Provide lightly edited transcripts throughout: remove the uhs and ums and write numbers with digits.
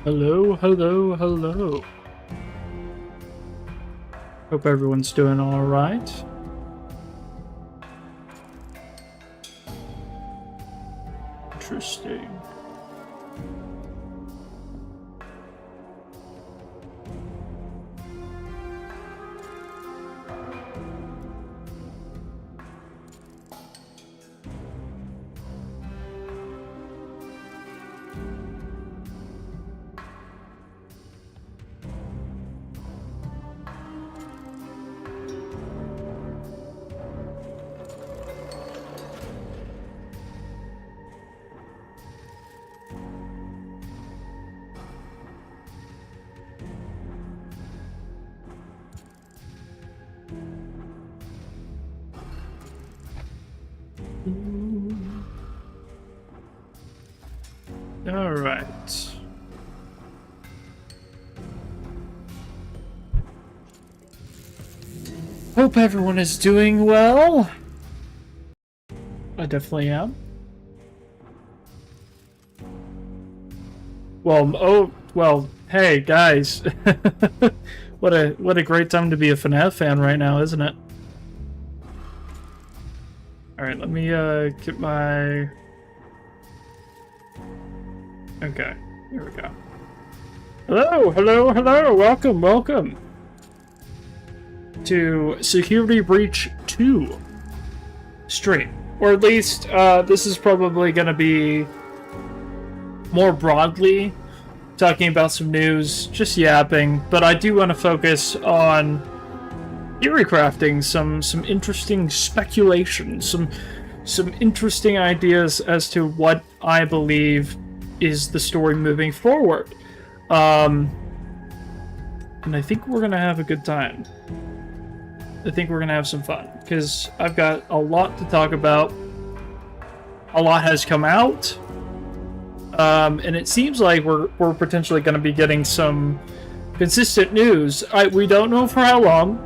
Hello, hello, hello. Hope everyone's doing all right. Interesting. All right. Hope everyone is doing well. I definitely am. Well, hey guys. What a great time to be a FNAF fan right now, isn't it? Alright, let me get my... Okay, here we go. Hello, welcome to Security Breach 2 stream. Or at least, this is probably gonna be more broadly talking about some news, just yapping, but I do want to focus on theory crafting, some interesting speculation, some interesting ideas as to what I believe is the story moving forward. And I think we're gonna have a good time. I think we're gonna have some fun, because I've got a lot to talk about. A lot has come out. And it seems like we're potentially going to be getting some consistent news. We don't know for how long,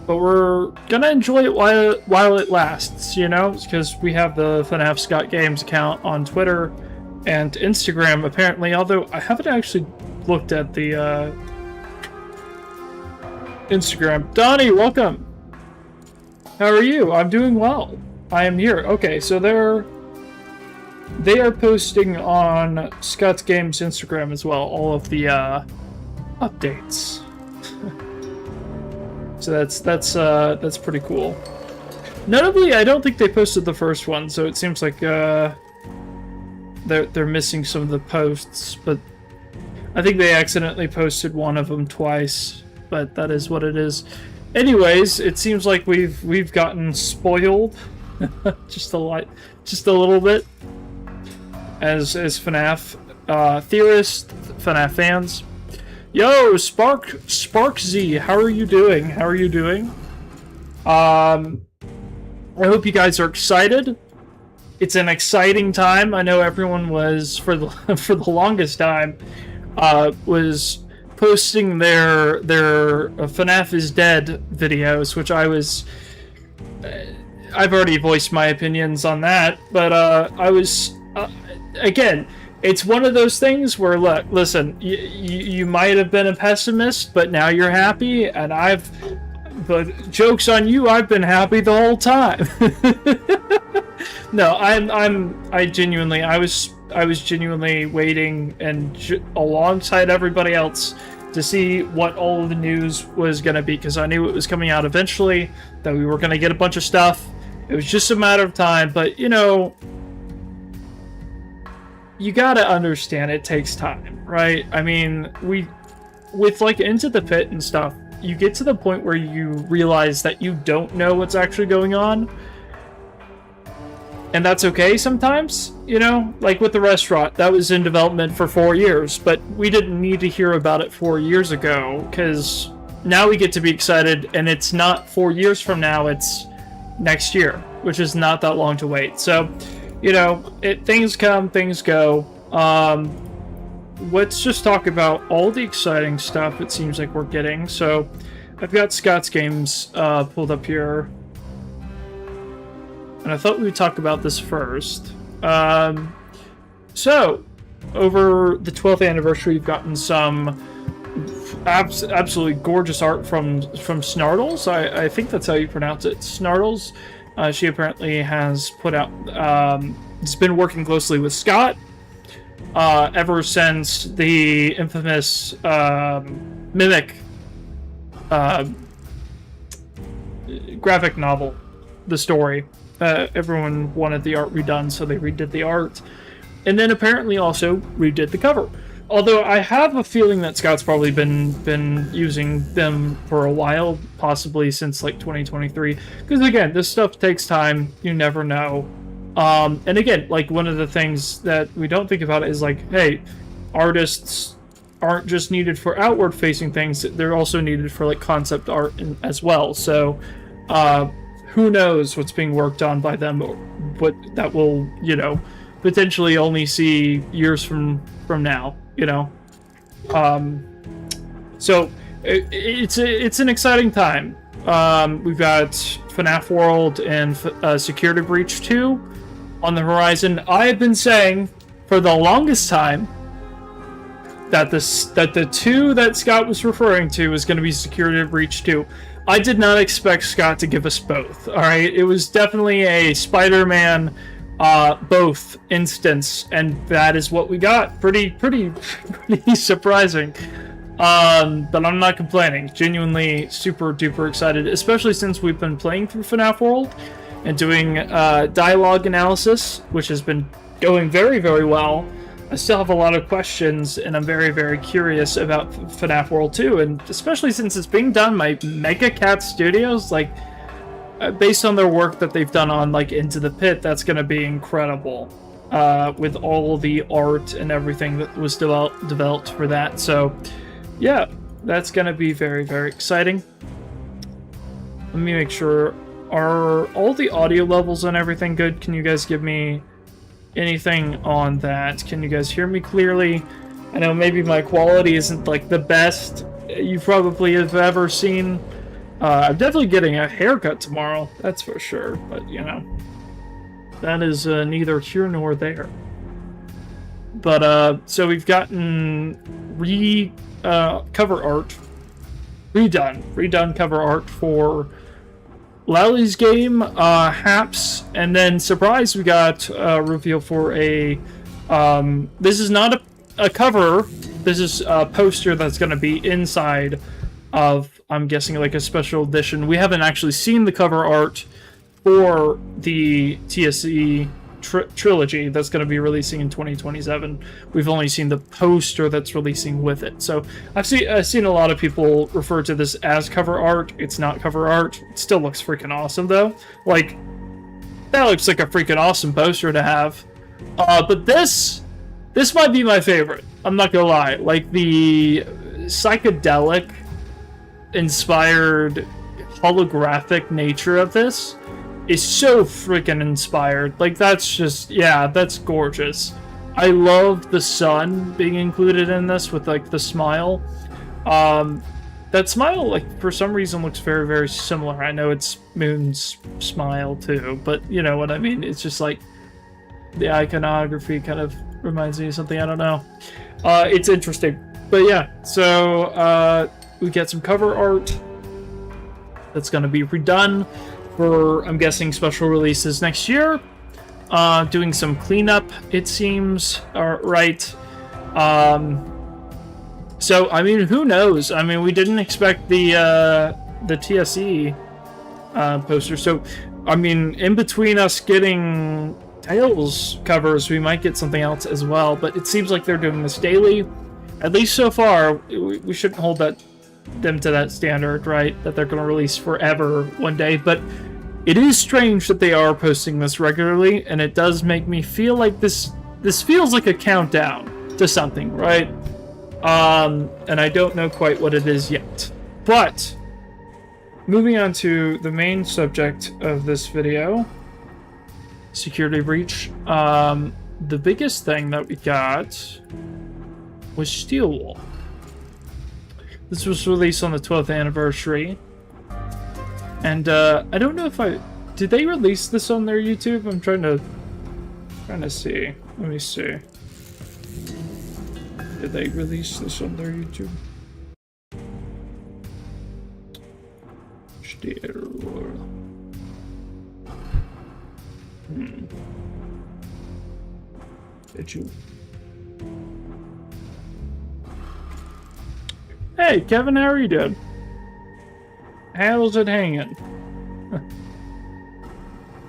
but we're going to enjoy it while it lasts, you know? Because we have the FNAF Scott Games account on Twitter and Instagram, apparently, although I haven't actually looked at the Instagram. Donnie, welcome! How are you? I'm doing well. I am here. Okay, so they are posting on Scott's Games Instagram as well, all of the updates. So that's pretty cool. Notably, I don't think they posted the first one, so it seems like they're missing some of the posts. But I think they accidentally posted one of them twice. But that is what it is. Anyways, it seems like we've gotten spoiled just a little bit. As FNAF theorists, FNAF fans. Yo, Sparkz, how are you doing? I hope you guys are excited. It's an exciting time. I know everyone was for the longest time was posting their FNAF is dead videos, which I've already voiced my opinions on that, but I was. Again, it's one of those things where, look, listen, you might have been a pessimist, but now you're happy, and but joke's on you, I've been happy the whole time. No, I was genuinely waiting and alongside everybody else to see what all of the news was going to be, because I knew it was coming out eventually, that we were going to get a bunch of stuff. It was just a matter of time, but, you know, you gotta understand it takes time, right? I mean, with like Into the Pit and stuff, you get to the point where you realize that you don't know what's actually going on. And that's okay sometimes, you know? Like with the restaurant, that was in development for 4 years, but we didn't need to hear about it 4 years ago, because now we get to be excited, and it's not 4 years from now, it's next year, which is not that long to wait. So, you know, things come, things go. Let's just talk about all the exciting stuff it seems like we're getting. So, I've got Scott's Games pulled up here. And I thought we would talk about this first. So, over the 12th anniversary, we've gotten some absolutely gorgeous art from Snartles. I think that's how you pronounce it. Snartles. She apparently has put out, has been working closely with Scott ever since the infamous Mimic graphic novel, the story. Everyone wanted the art redone, so they redid the art. And then apparently also redid the cover. Although I have a feeling that Scott's probably been using them for a while, possibly since like 2023. Because again, this stuff takes time. You never know. And again, like one of the things that we don't think about is like, hey, artists aren't just needed for outward-facing things; they're also needed for like concept art as well. So, who knows what's being worked on by them, or what that will, you know, potentially only see years from now. You know, so it's an exciting time. We've got FNAF World and Security Breach 2 on the horizon. I've been saying for the longest time that the two that Scott was referring to was going to be Security Breach 2. I did not expect Scott to give us both. All right, it was definitely a Spider-Man both instance, and that is what we got. Pretty surprising. But I'm not complaining. Genuinely super duper excited, especially since we've been playing through FNAF World and doing dialogue analysis, which has been going very, very well. I still have a lot of questions, and I'm very, very curious about FNAF World 2, and especially since it's being done by Mega Cat Studios, like, based on their work that they've done on, like, Into the Pit, that's going to be incredible, with all the art and everything that was developed for that. So, yeah, that's going to be very, very exciting. Let me make sure, are all the audio levels and everything good? Can you guys give me anything on that? Can you guys hear me clearly? I know maybe my quality isn't like the best you probably have ever seen. I'm definitely getting a haircut tomorrow, that's for sure, but you know, that is neither here nor there. But so we've gotten cover art redone cover art for Lally's game, Haps, and then surprise, we got reveal for a this is not a cover, this is a poster that's going to be inside of, I'm guessing, like a special edition. We haven't actually seen the cover art for the TSE trilogy that's going to be releasing in 2027. We've only seen the poster that's releasing with it. So I've seen a lot of people refer to this as cover art. It's not cover art. It still looks freaking awesome though. Like, that looks like a freaking awesome poster to have. But this might be my favorite. I'm not gonna lie. Like, the psychedelic inspired holographic nature of this is so freaking inspired. Like, that's just, yeah, that's gorgeous. I love the sun being included in this with, like, the smile. That smile, like, for some reason looks very, very similar. I know it's Moon's smile too, but you know what I mean? It's just like the iconography kind of reminds me of something, I don't know. It's interesting. But yeah, so we get some cover art that's going to be redone for, I'm guessing, special releases next year. Doing some cleanup, it seems, right? So, I mean, who knows? I mean, we didn't expect the TSE poster. So, I mean, in between us getting Tails covers, we might get something else as well. But it seems like they're doing this daily. At least so far, we shouldn't hold them to that standard, right? That they're going to release forever one day. But it is strange that they are posting this regularly, and it does make me feel like this feels like a countdown to something, right? And I don't know quite what it is yet. But moving on to the main subject of this video, Security Breach. The biggest thing that we got was Steel Wool. This was released on the 12th anniversary. And I don't know if did they release this on their YouTube? I'm trying to see. Let me see. Did they release this on their YouTube? Did you? Hey, Kevin, how are you doing? How's it hanging?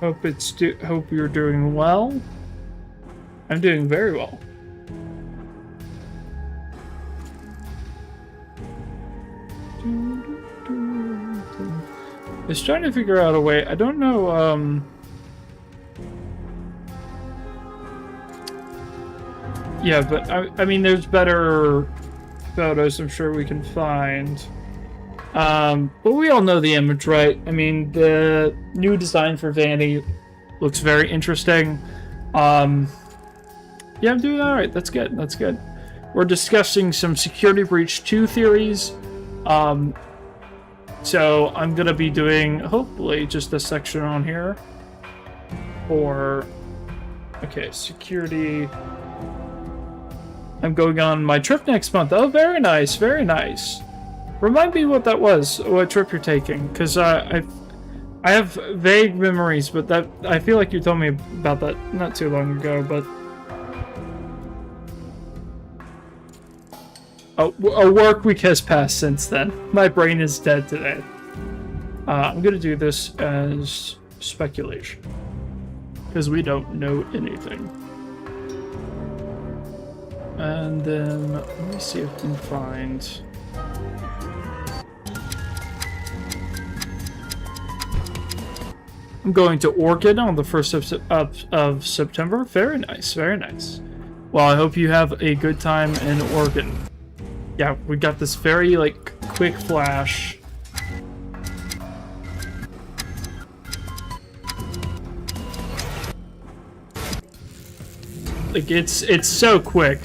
Hope you're doing well. I'm doing very well. Just trying to figure out a way. I don't know. Yeah, but I mean, there's better photos I'm sure we can find. But we all know the image, right? I mean, the new design for Vanny looks very interesting. Yeah, I'm doing alright. That's good. That's good. We're discussing some Security Breach 2 theories. So I'm gonna be doing, hopefully, just a section on here for, okay, security. I'm going on my trip next month. Oh, very nice, very nice. Remind me what that was, what trip you're taking, because I have vague memories, but that I feel like you told me about that not too long ago, but... Oh, a work week has passed since then. My brain is dead today. I'm gonna do this as speculation, because we don't know anything. And then, let me see if I can find... I'm going to Oregon on the 1st of September. Very nice, very nice. Well, I hope you have a good time in Oregon. Yeah, we got this very, like, quick flash. Like, it's so quick.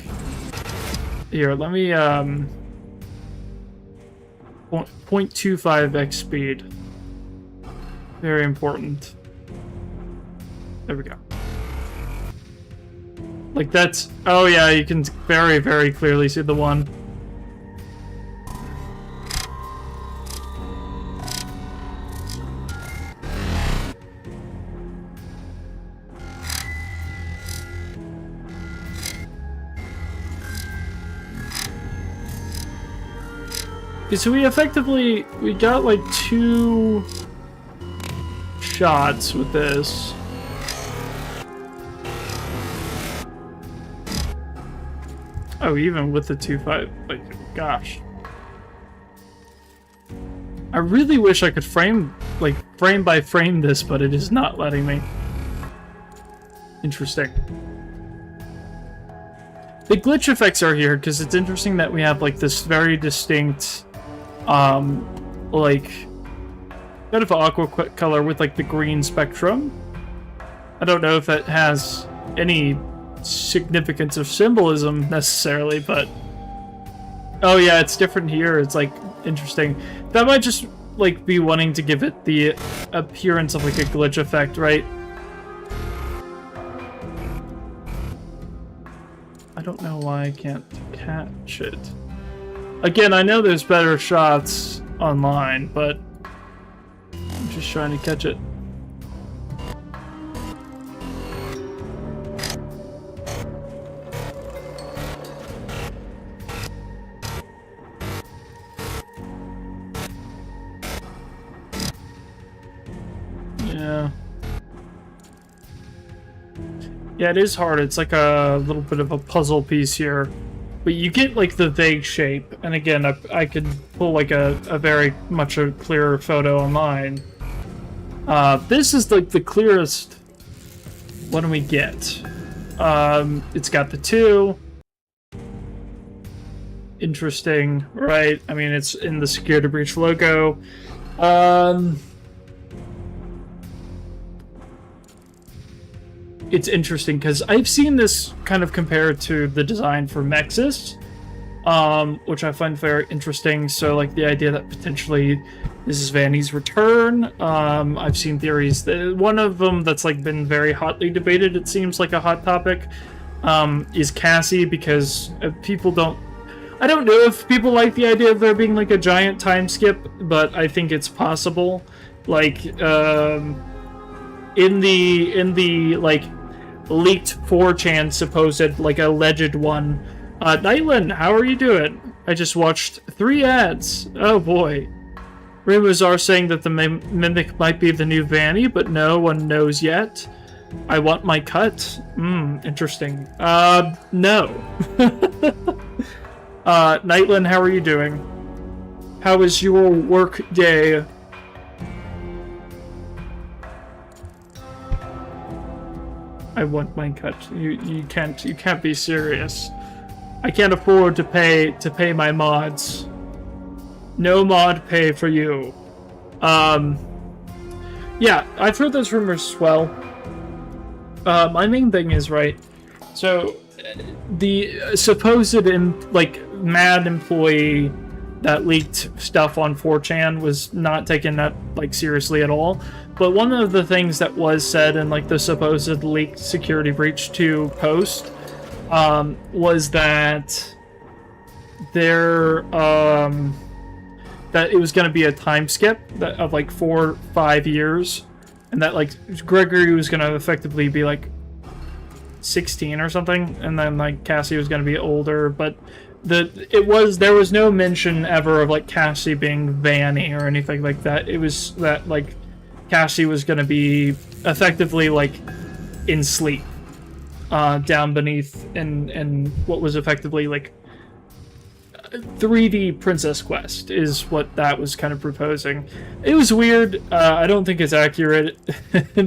Here, let me, 0.25x speed. Very important. There we go. Like, that's... Oh, yeah, you can very, very clearly see the one. Okay, so we got like 2 shots with this. Oh, even with the 2.5, like, gosh. I really wish I could frame by frame this, but it is not letting me. Interesting. The glitch effects are here because it's interesting that we have like this very distinct, like, kind of aqua color with like the green spectrum. I don't know if that has any significance of symbolism necessarily, but oh yeah, it's different here. It's like interesting. That might just like be wanting to give it the appearance of like a glitch effect, right? I don't know why I can't catch it. Again, I know there's better shots online, but I'm just trying to catch it. Yeah, it is hard. It's like a little bit of a puzzle piece here. But you get like the vague shape. And again, I could pull like a very much a clearer photo online. This is like the clearest one we get. It's got the 2. Interesting, right? I mean, it's in the Security Breach logo. It's interesting because I've seen this kind of compared to the design for Mexis, which I find very interesting. So, like, the idea that potentially this is Vanny's return. I've seen theories that one of them that's like been very hotly debated, it seems like a hot topic, is Cassie, because people don't... I don't know if people like the idea of there being like a giant time skip, but I think it's possible. Like, in the like leaked 4chan supposed like alleged one, Nightland, how are you doing? I just watched 3 ads. Oh boy. Rumors are saying that the Mimic might be the new Vanny, but no one knows yet. I want my cut. Interesting. No. Nightland, how are you doing? How is your work day? I want my cut. You can't be serious. I can't afford to pay my mods. No mod pay for you. Yeah, I've heard those rumors as well. My main thing is, right, so the supposed like mad employee that leaked stuff on 4chan was not taken that like seriously at all. But one of the things that was said in like the supposed leaked Security Breach 2 post was that that it was going to be a time skip of like 4 or 5 years, and that like Gregory was going to effectively be like 16 or something, and then like Cassie was going to be older. But there was no mention ever of like Cassie being Vanny or anything like that. It was that like Cassie was going to be effectively like in sleep, down beneath in what was effectively like 3D Princess Quest is what that was kind of proposing. It was weird. I don't think it's accurate,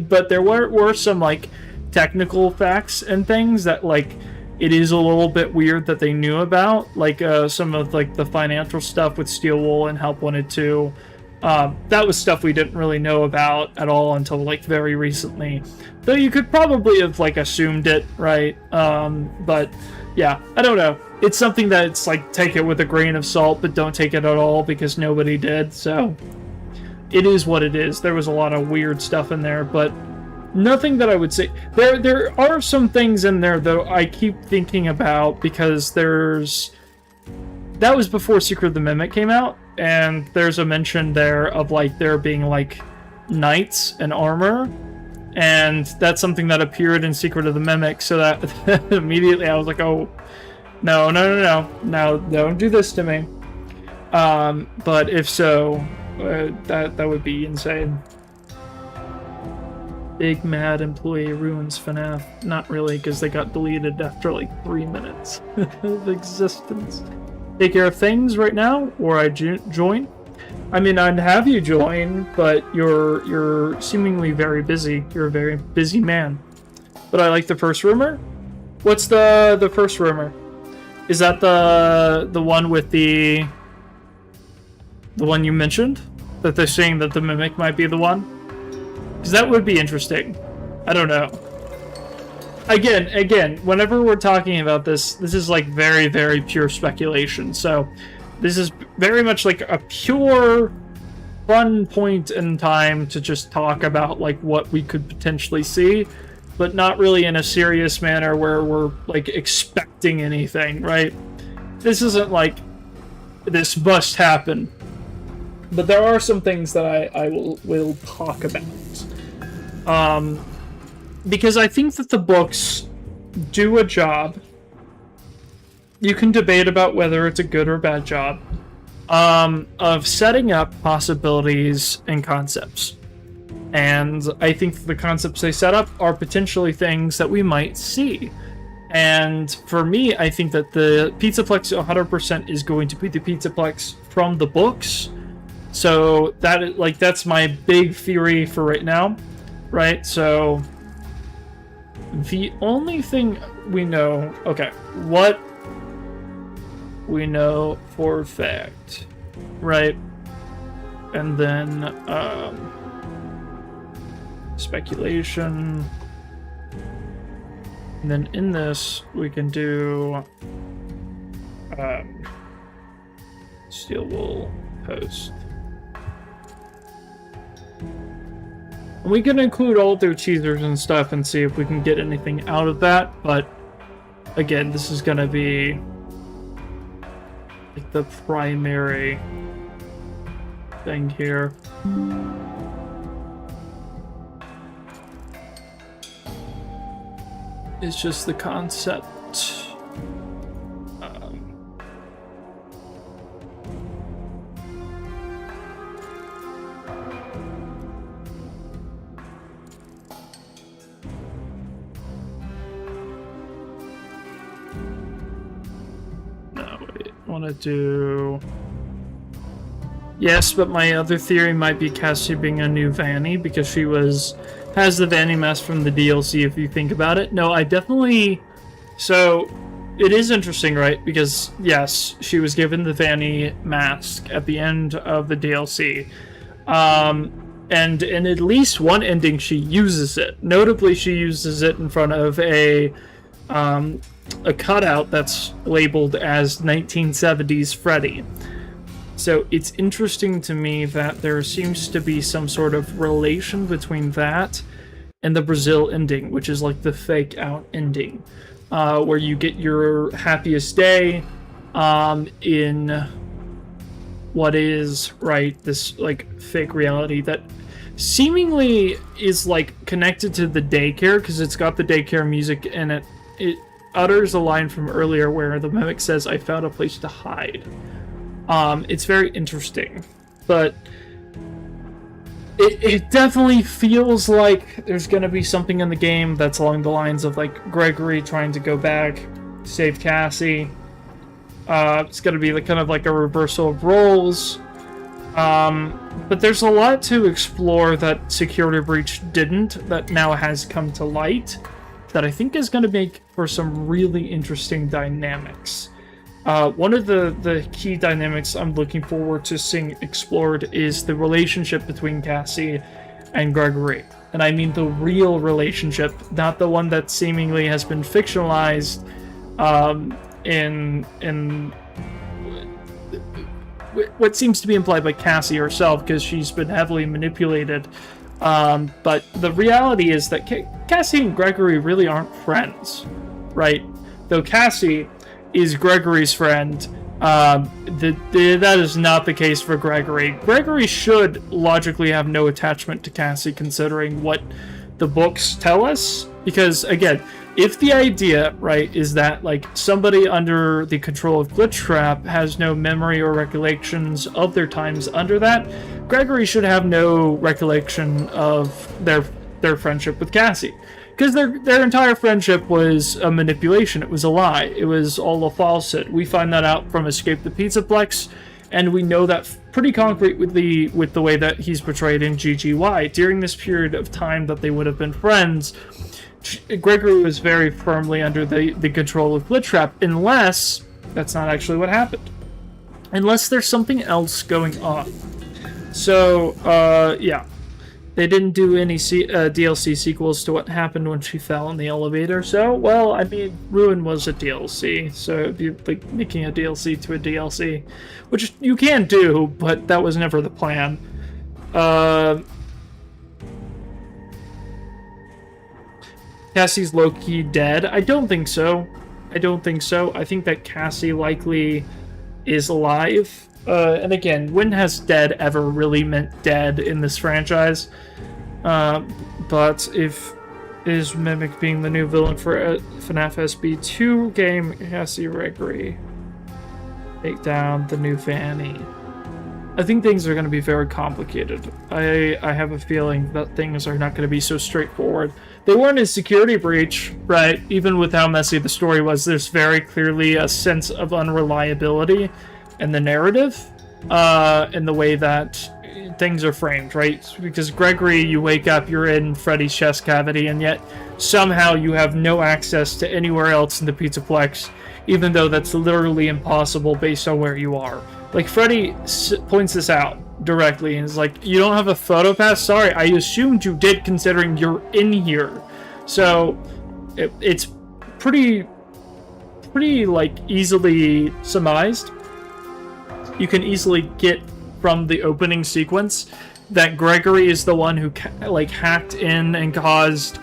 but there were some like technical facts and things that like it is a little bit weird that they knew about, like some of like the financial stuff with Steel Wool and Help Wanted 2. That was stuff we didn't really know about at all until like very recently, though you could probably have like assumed it, right? But yeah, I don't know. It's something that it's like, take it with a grain of salt, but don't take it at all because nobody did. So it is what it is. There was a lot of weird stuff in there, but nothing that I would say. There are some things in there though I keep thinking about, because that was before Secret of the Mimic came out, and there's a mention there of like there being like knights and armor, and that's something that appeared in Secret of the Mimic, so that immediately I was like, oh, no, don't do this to me. But if so, that would be insane. Big mad employee ruins FNAF. Not really, because they got deleted after like 3 minutes of existence. Take care of things right now, or I join? I mean, I'd have you join, but you're seemingly very busy. You're a very busy man. But I like the first rumor. What's the first rumor? Is that the one with the one you mentioned? That they're saying that the Mimic might be the one? Because that would be interesting. I don't know. Again, whenever we're talking about this is like very, very pure speculation. So this is very much like a pure fun point in time to just talk about like what we could potentially see, but not really in a serious manner where we're like expecting anything, right? This isn't like this must happen, but there are some things that I will talk about. Because I think that the books do a job. You can debate about whether it's a good or bad job of setting up possibilities and concepts. And I think the concepts they set up are potentially things that we might see. And for me, I think that the Pizzaplex 100% is going to be the Pizzaplex from the books. So that's my big theory for right now, right? So the only thing we know, what we know for a fact, right? And then speculation. And then in this, we can do Steel Wool post. And we can include all their teasers and stuff and see if we can get anything out of that, but again, this is gonna be like the primary thing here. It's just the concept. Want to do... Yes, but my other theory might be Cassie being a new Vanny, because she has the Vanny mask from the DLC, if you think about it. No, I definitely... So, it is interesting, right? Because, yes, she was given the Vanny mask at the end of the DLC. And in at least one ending, she uses it. Notably, she uses it in front of a cutout that's labeled as 1970s Freddy. So it's interesting to me that there seems to be some sort of relation between that and the Brazil ending, which is like the fake out ending, where you get your happiest day in what is, right, this like fake reality that seemingly is like connected to the daycare because it's got the daycare music in it. It utters a line from earlier where the mimic says, "I found a place to hide." It's very interesting, but it definitely feels like there's gonna be something in the game that's along the lines of like Gregory trying to go back, save Cassie. It's gonna be kind of like a reversal of roles. But there's a lot to explore that Security Breach didn't, that now has come to light, that I think is going to make for some really interesting dynamics. One of the key dynamics I'm looking forward to seeing explored is the relationship between Cassie and Gregory. And I mean the real relationship, not the one that seemingly has been fictionalized in what seems to be implied by Cassie herself, because she's been heavily manipulated. But the reality is that Cassie and Gregory really aren't friends, right? Though Cassie is Gregory's friend, that is not the case for Gregory. Gregory should logically have no attachment to Cassie, considering what the books tell us. Because, again, if the idea, right, is that, like, somebody under the control of Glitchtrap has no memory or recollections of their times under that, Gregory should have no recollection of their friendship with Cassie. Because their entire friendship was a manipulation. It was a lie. It was all a falsehood. We find that out from Escape the Pizzaplex, and we know that pretty concrete with the way that he's portrayed in GGY. During this period of time that they would have been friends, Gregory was very firmly under the control of Glitchtrap, unless that's not actually what happened. Unless there's something else going on. So, yeah. They didn't do any DLC sequels to what happened when she fell in the elevator, so, well, I mean, Ruin was a DLC, so it'd be like making a DLC to a DLC, which you can do, but that was never the plan. Cassie's low-key dead? I don't think so. I think that Cassie likely is alive. And again, when has dead ever really meant dead in this franchise? But if is Mimic being the new villain for FNAF SB2 game, Cassie Gregory take down the new Fanny. I think things are going to be very complicated. I have a feeling that things are not going to be so straightforward. They weren't in Security Breach, right? Even with how messy the story was, there's very clearly a sense of unreliability in the narrative, in the way that things are framed, right? Because Gregory, you wake up, you're in Freddy's chest cavity, and yet somehow you have no access to anywhere else in the Pizzaplex, even though that's literally impossible based on where you are. Like, Freddy points this out directly, and is like, you don't have a photo pass? Sorry, I assumed you did, considering you're in here. So, it's pretty, like, easily surmised. You can easily get from the opening sequence that Gregory is the one who hacked in and caused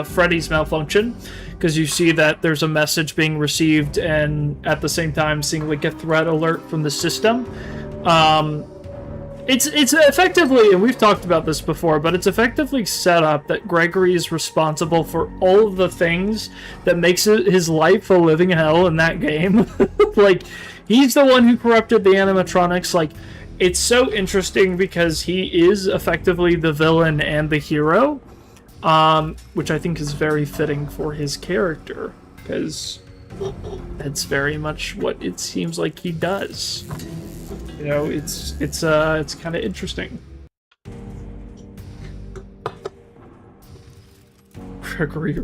Freddy's malfunction, because you see that there's a message being received and at the same time seeing like a threat alert from the system. It's effectively, and we've talked about this before, but it's effectively set up that Gregory is responsible for all of the things that makes his life a living hell in that game. Like, he's the one who corrupted the animatronics. Like, it's so interesting because he is effectively the villain and the hero, which I think is very fitting for his character, because that's very much what it seems like he does. You know, it's kind of interesting. Gregory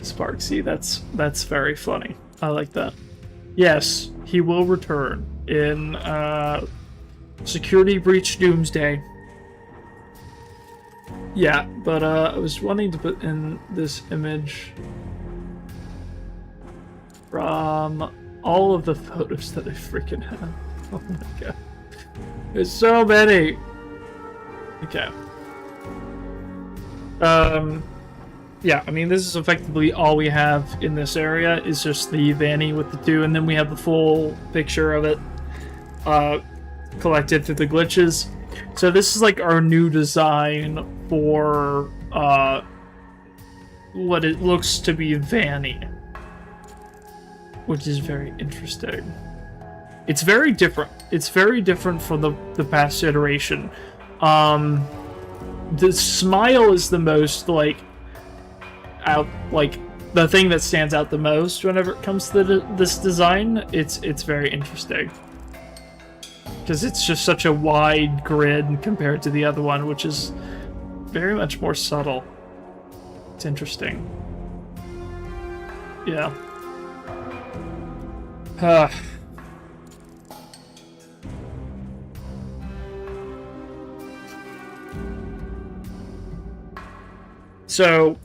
Sparksy, that's very funny. I like that. Yes, he will return in Security Breach Doomsday. Yeah, but I was wanting to put in this image from all of the photos that I freaking have. Oh my god. There's so many. Okay. Yeah, I mean, this is effectively all we have in this area is just the Vanny with the 2, and then we have the full picture of it collected through the glitches. So this is like our new design for what it looks to be Vanny, which is very interesting. It's very different. It's very different from the past iteration. The smile is the most like the thing that stands out the most whenever it comes to this design. It's very interesting because it's just such a wide grid compared to the other one, which is very much more subtle. It's interesting. Yeah. So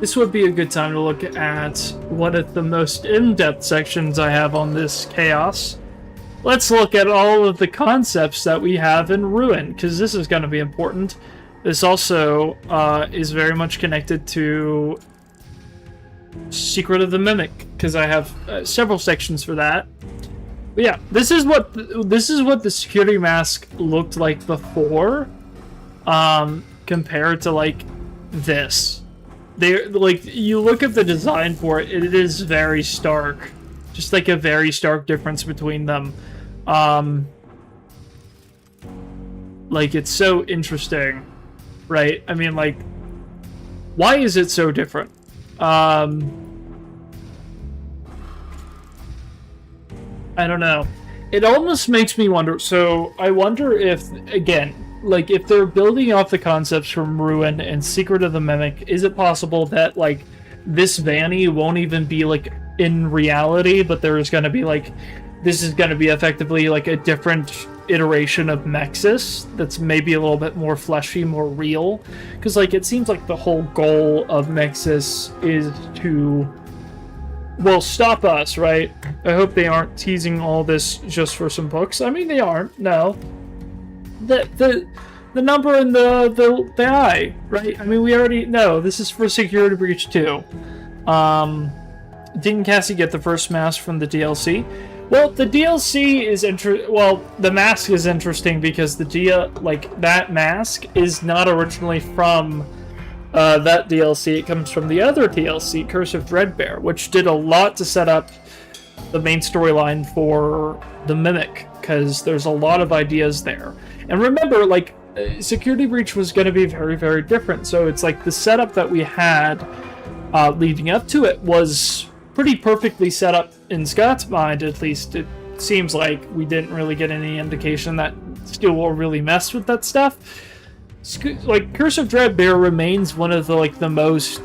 this would be a good time to look at one of the most in-depth sections I have on this chaos. Let's look at all of the concepts that we have in Ruin, because this is going to be important. This also is very much connected to Secret of the Mimic, because I have several sections for that. But yeah, this is what the security mask looked like before, compared to like this. You look at the design for it, it is very stark. Just like a very stark difference between them. Like, it's so interesting, right? I mean, like, why is it so different? I don't know. It almost makes me wonder. So I wonder if, again, like, if they're building off the concepts from Ruin and Secret of the Mimic, is it possible that, like, this Vanny won't even be, like, in reality, but there's going to be, like, this is going to be effectively, like, a different iteration of Nexus that's maybe a little bit more fleshy, more real? Because, like, it seems like the whole goal of Nexus is to, well, stop us, right? I hope they aren't teasing all this just for some books. I mean, they aren't, no. The number in the eye, right? I mean, we already know this is for Security Breach 2. Didn't Cassie get the first mask from the DLC? Well, the DLC is the mask is interesting because that mask is not originally from that DLC. It comes from the other DLC, Curse of Dreadbear, which did a lot to set up the main storyline for the Mimic, because there's a lot of ideas there. And remember, like, Security Breach was going to be very, very different. So it's like the setup that we had leading up to it was pretty perfectly set up in Scott's mind, at least. It seems like we didn't really get any indication that Steel will really mess with that stuff. Like, Curse of Dreadbear remains one of the most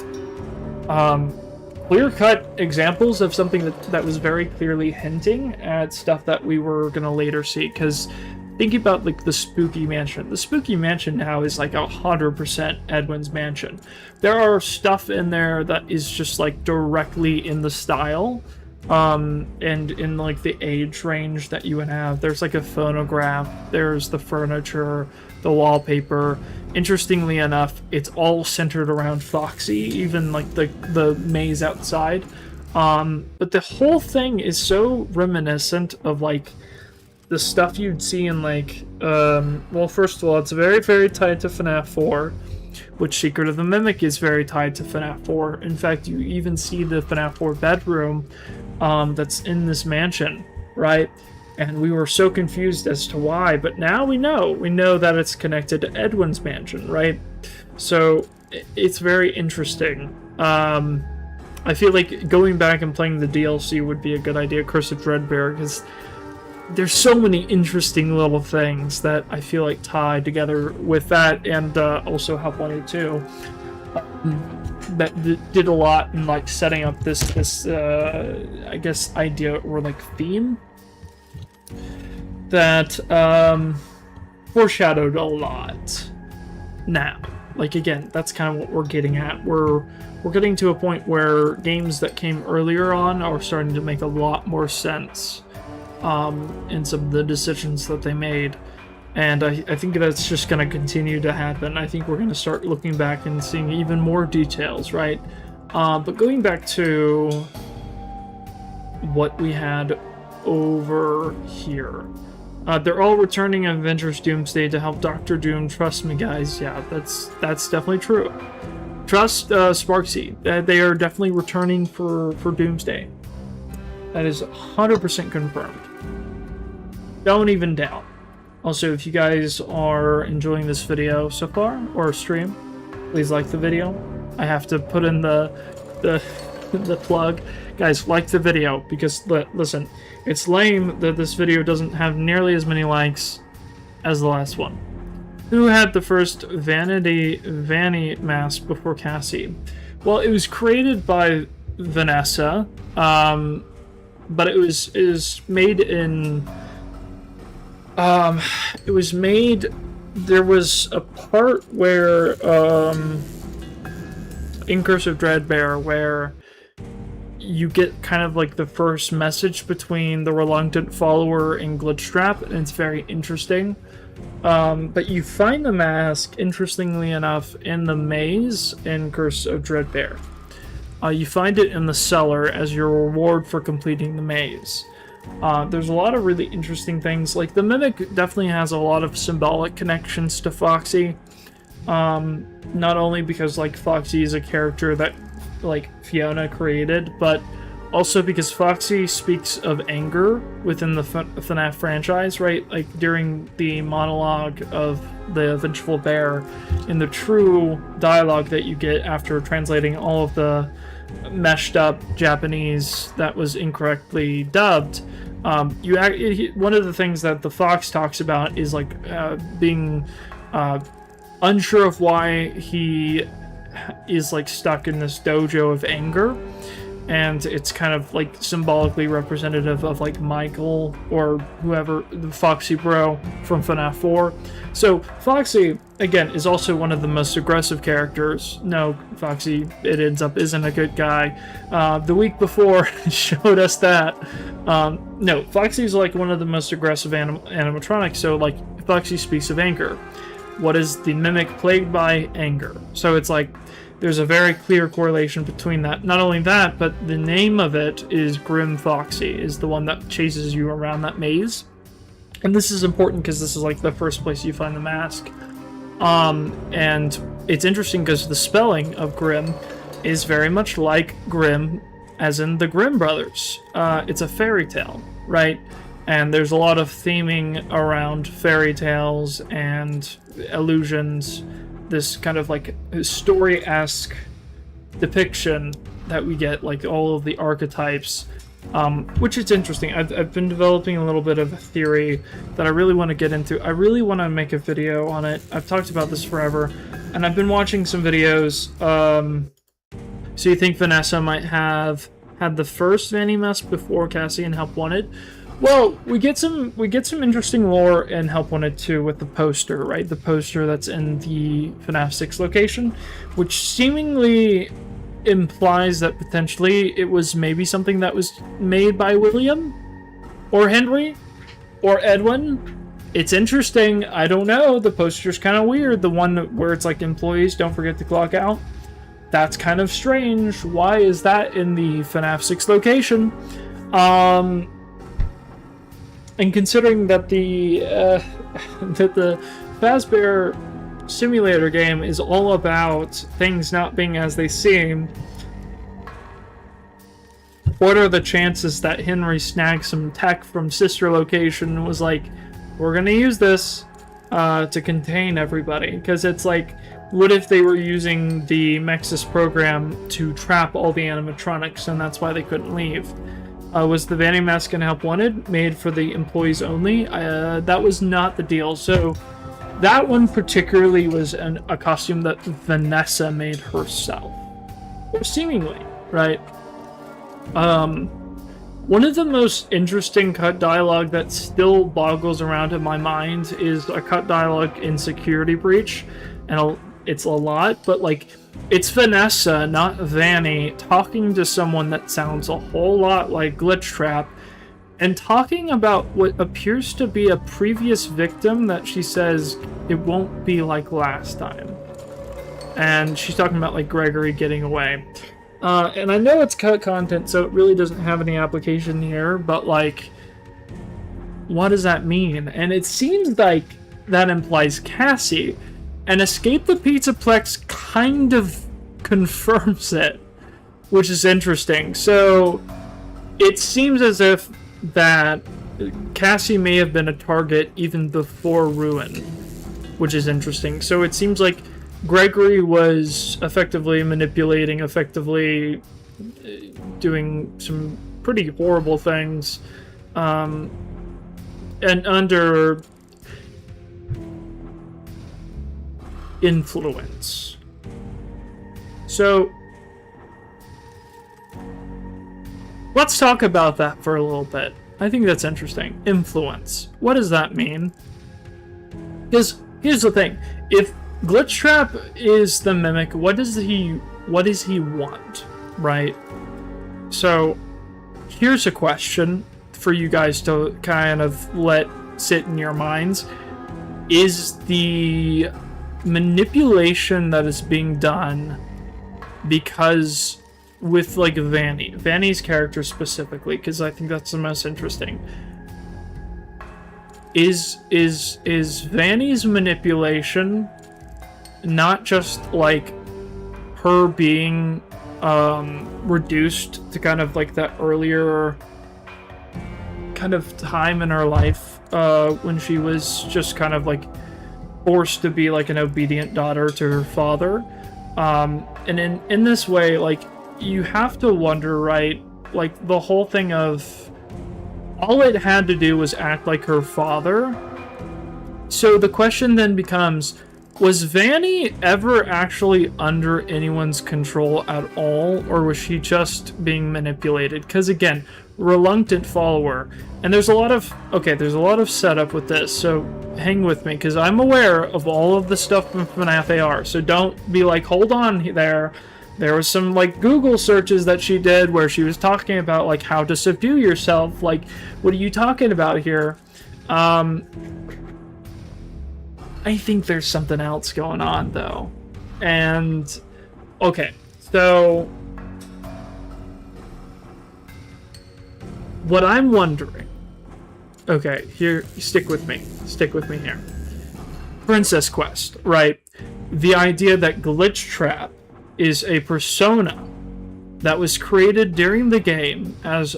clear-cut examples of something that was very clearly hinting at stuff that we were going to later see, because think about, like, the Spooky Mansion. The Spooky Mansion now is, like, 100% Edwin's Mansion. There are stuff in there that is just, like, directly in the style, and in, like, the age range that you would have. There's, like, a phonograph, there's the furniture, the wallpaper. Interestingly enough, it's all centered around Foxy, even, like, the maze outside. But the whole thing is so reminiscent of, like, the stuff you'd see in, like, well, first of all, it's very, very tied to FNAF 4, which Secret of the Mimic is very tied to FNAF 4. In fact, you even see the FNAF 4 bedroom that's in this mansion, right? And we were so confused as to why, but now we know. We know that it's connected to Edwin's mansion, right? So it's very interesting. I feel like going back and playing the DLC would be a good idea, Curse of Dreadbear, because there's so many interesting little things that I feel like tie together with that, and also Help Wanted 2 that did a lot in, like, setting up this I guess idea or, like, theme that foreshadowed a lot. Now, Like, again, that's kind of what we're getting at. We're getting to a point where games that came earlier on are starting to make a lot more sense in some of the decisions that they made. And I think that's just going to continue to happen. I think we're going to start looking back and seeing even more details, right? But going back to what we had over here. They're all returning Avengers Doomsday to help Doctor Doom. Trust me, guys. Yeah, that's definitely true. Trust Sparksy. They are definitely returning for Doomsday. That is 100% confirmed. Don't even doubt. Also, if you guys are enjoying this video so far, or stream, please like the video. I have to put in the plug. Guys, like the video, because, listen, it's lame that this video doesn't have nearly as many likes as the last one. Who had the first Vanny mask before Cassie? Well, it was created by Vanessa, but it was made in... it was made... There was a part where, in Curse of Dreadbear, where you get kind of like the first message between the reluctant follower and Glitchtrap, and it's very interesting. But you find the mask, interestingly enough, in the maze in Curse of Dreadbear. You find it in the cellar as your reward for completing the maze. There's a lot of really interesting things. Like, the Mimic definitely has a lot of symbolic connections to Foxy. Not only because, like, Foxy is a character that, like, Fiona created, but also because Foxy speaks of anger within the FNAF franchise, right? Like, during the monologue of the Vengeful Bear, in the true dialogue that you get after translating all of the meshed up Japanese that was incorrectly dubbed, one of the things that the Fox talks about is, like, being unsure of why he is, like, stuck in this dojo of anger, and it's kind of like symbolically representative of, like, Michael or whoever, the Foxy Bro from FNAF 4. So Foxy, again, is also one of the most aggressive characters. No, Foxy, it ends up, isn't a good guy. The week before showed us that. No, Foxy's, like, one of the most aggressive animatronics, so, like, Foxy speaks of anger. What is the Mimic plagued by? Anger. So it's like, there's a very clear correlation between that. Not only that, but the name of it is Grim Foxy, is the one that chases you around that maze. And this is important because this is, like, the first place you find the mask. And it's interesting because the spelling of Grim is very much like Grimm, as in the Grimm brothers. It's a fairy tale, right? And there's a lot of theming around fairy tales and illusions, this kind of, like, story-esque depiction that we get, like, all of the archetypes, which is interesting. I've been developing a little bit of a theory that I really want to get into. I really want to make a video on it. I've talked about this forever, and I've been watching some videos. So you think Vanessa might have had the first Vanny Mess before Cassie and Help Wanted? Well, we get some interesting lore in Help Wanted 2 with the poster, right? The poster that's in the FNAF 6 location, which seemingly implies that potentially it was maybe something that was made by William or Henry or Edwin. It's interesting. I don't know. The poster's kind of weird. The one where it's like, employees, don't forget to clock out. That's kind of strange. Why is that in the FNAF 6 location? And considering that the Fazbear Simulator game is all about things not being as they seem, what are the chances that Henry snagged some tech from sister location and was like, we're gonna use this to contain everybody? Because it's like, what if they were using the Mexis program to trap all the animatronics and that's why they couldn't leave? Was the Vanny Mask and Help Wanted made for the employees only? That was not the deal. So that one particularly was a costume that Vanessa made herself. Or seemingly, right? One of the most interesting cut dialogue that still boggles around in my mind is a cut dialogue in Security Breach. And it's a lot, but like it's Vanessa, not Vanny, talking to someone that sounds a whole lot like Glitchtrap, and talking about what appears to be a previous victim that she says it won't be like last time. And she's talking about like Gregory getting away. And I know it's cut content, so it really doesn't have any application here, but like, what does that mean? And it seems like that implies Cassie, and Escape the Pizzaplex kind of confirms it, which is interesting. So it seems as if that Cassie may have been a target even before Ruin, which is interesting. So it seems like Gregory was effectively manipulating, effectively doing some pretty horrible things, and under influence. So let's talk about that for a little bit. I think that's interesting. Influence. What does that mean? Because here's the thing. If Glitchtrap is the mimic, what does he want, right? So here's a question for you guys to kind of let sit in your minds. Is the manipulation that is being done because with like Vanny's character specifically, because I think that's the most interesting, is Vanny's manipulation not just like her being reduced to kind of like that earlier kind of time in her life when she was just kind of like forced to be like an obedient daughter to her father, and in this way, like, you have to wonder, right, like the whole thing of all it had to do was act like her father. So the question then becomes, was Vanny ever actually under anyone's control at all, or was she just being manipulated? Because again, reluctant follower, and there's a lot of setup with this, so hang with me, because I'm aware of all of the stuff from FNAF AR, so don't be like, hold on there. There was some like Google searches that she did where she was talking about like how to subdue yourself. Like, what are you talking about here? I think there's something else going on though. And okay, so what I'm wondering, okay, here, stick with me here. Princess Quest, right? The idea that Glitchtrap is a persona that was created during the game as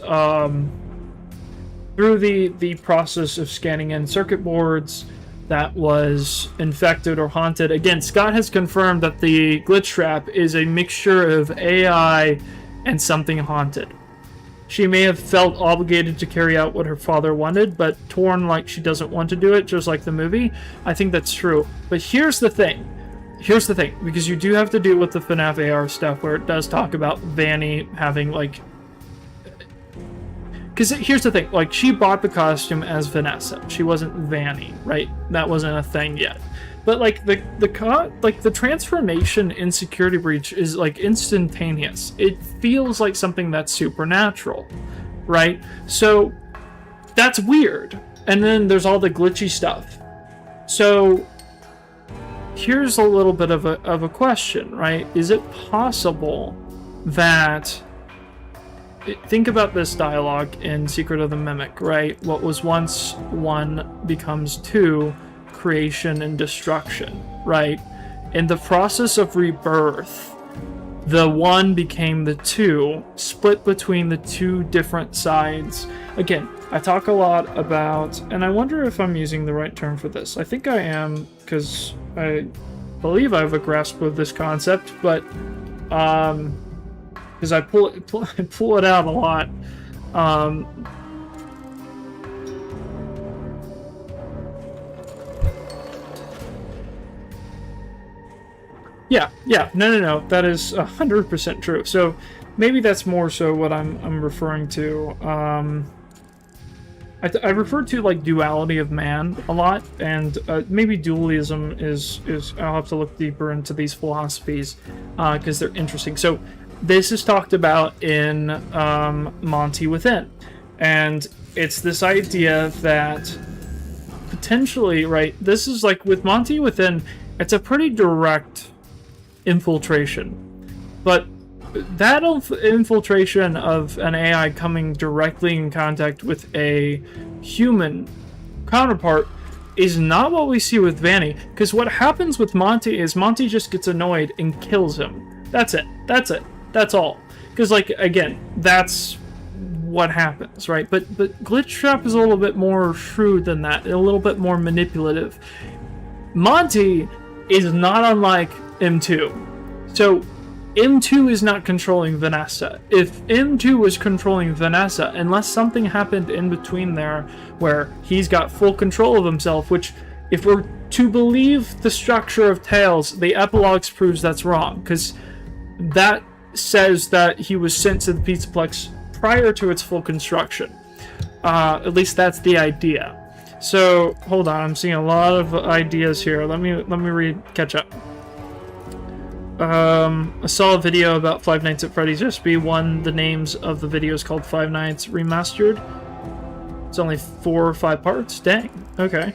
through the process of scanning in circuit boards that was infected or haunted. Again, Scott has confirmed that the Glitchtrap is a mixture of AI and something haunted. She may have felt obligated to carry out what her father wanted, but torn like she doesn't want to do it, just like the movie. I think that's true. But here's the thing, because you do have to deal with the FNAF AR stuff where it does talk about Vanny having, like... Because here's the thing, like, she bought the costume as Vanessa. She wasn't Vanny, right? That wasn't a thing yet. But, like, the transformation in Security Breach is, like, instantaneous. It feels like something that's supernatural, right? So, that's weird. And then there's all the glitchy stuff. So, here's a little bit of a question, right? Is it possible that... Think about this dialogue in Secret of the Mimic, right? What was once one becomes two, creation and destruction, right? In the process of rebirth, the one became the two, split between the two different sides. Again, I talk a lot about, and I wonder if I'm using the right term for this. I think I am, because I believe I have a grasp of this concept, but because I pull it out a lot. Yeah, no, that is 100% true. So maybe that's more so what I'm referring to. I refer to like duality of man a lot, and maybe dualism is I'll have to look deeper into these philosophies because they're interesting. So this is talked about in Monty Within, and it's this idea that potentially, right, this is like with Monty Within, it's a pretty direct infiltration, but that infiltration of an AI coming directly in contact with a human counterpart is not what we see with Vanny, because what happens with Monty is Monty just gets annoyed and kills him. That's it. That's all. Because, like, again, that's what happens, right? But Glitchtrap is a little bit more shrewd than that, a little bit more manipulative. Monty is not unlike M2. So M2 is not controlling Vanessa. If M2 was controlling Vanessa, unless something happened in between there where he's got full control of himself, which, if we're to believe the structure of Tales, the epilogues proves that's wrong, because that says that he was sent to the Pizzaplex prior to its full construction. At least that's the idea. So, hold on, I'm seeing a lot of ideas here. Let me catch up. I saw a video about Five Nights at Freddy's Recipe. The names of the video is called Five Nights Remastered. It's only 4 or 5 parts. Dang. Okay.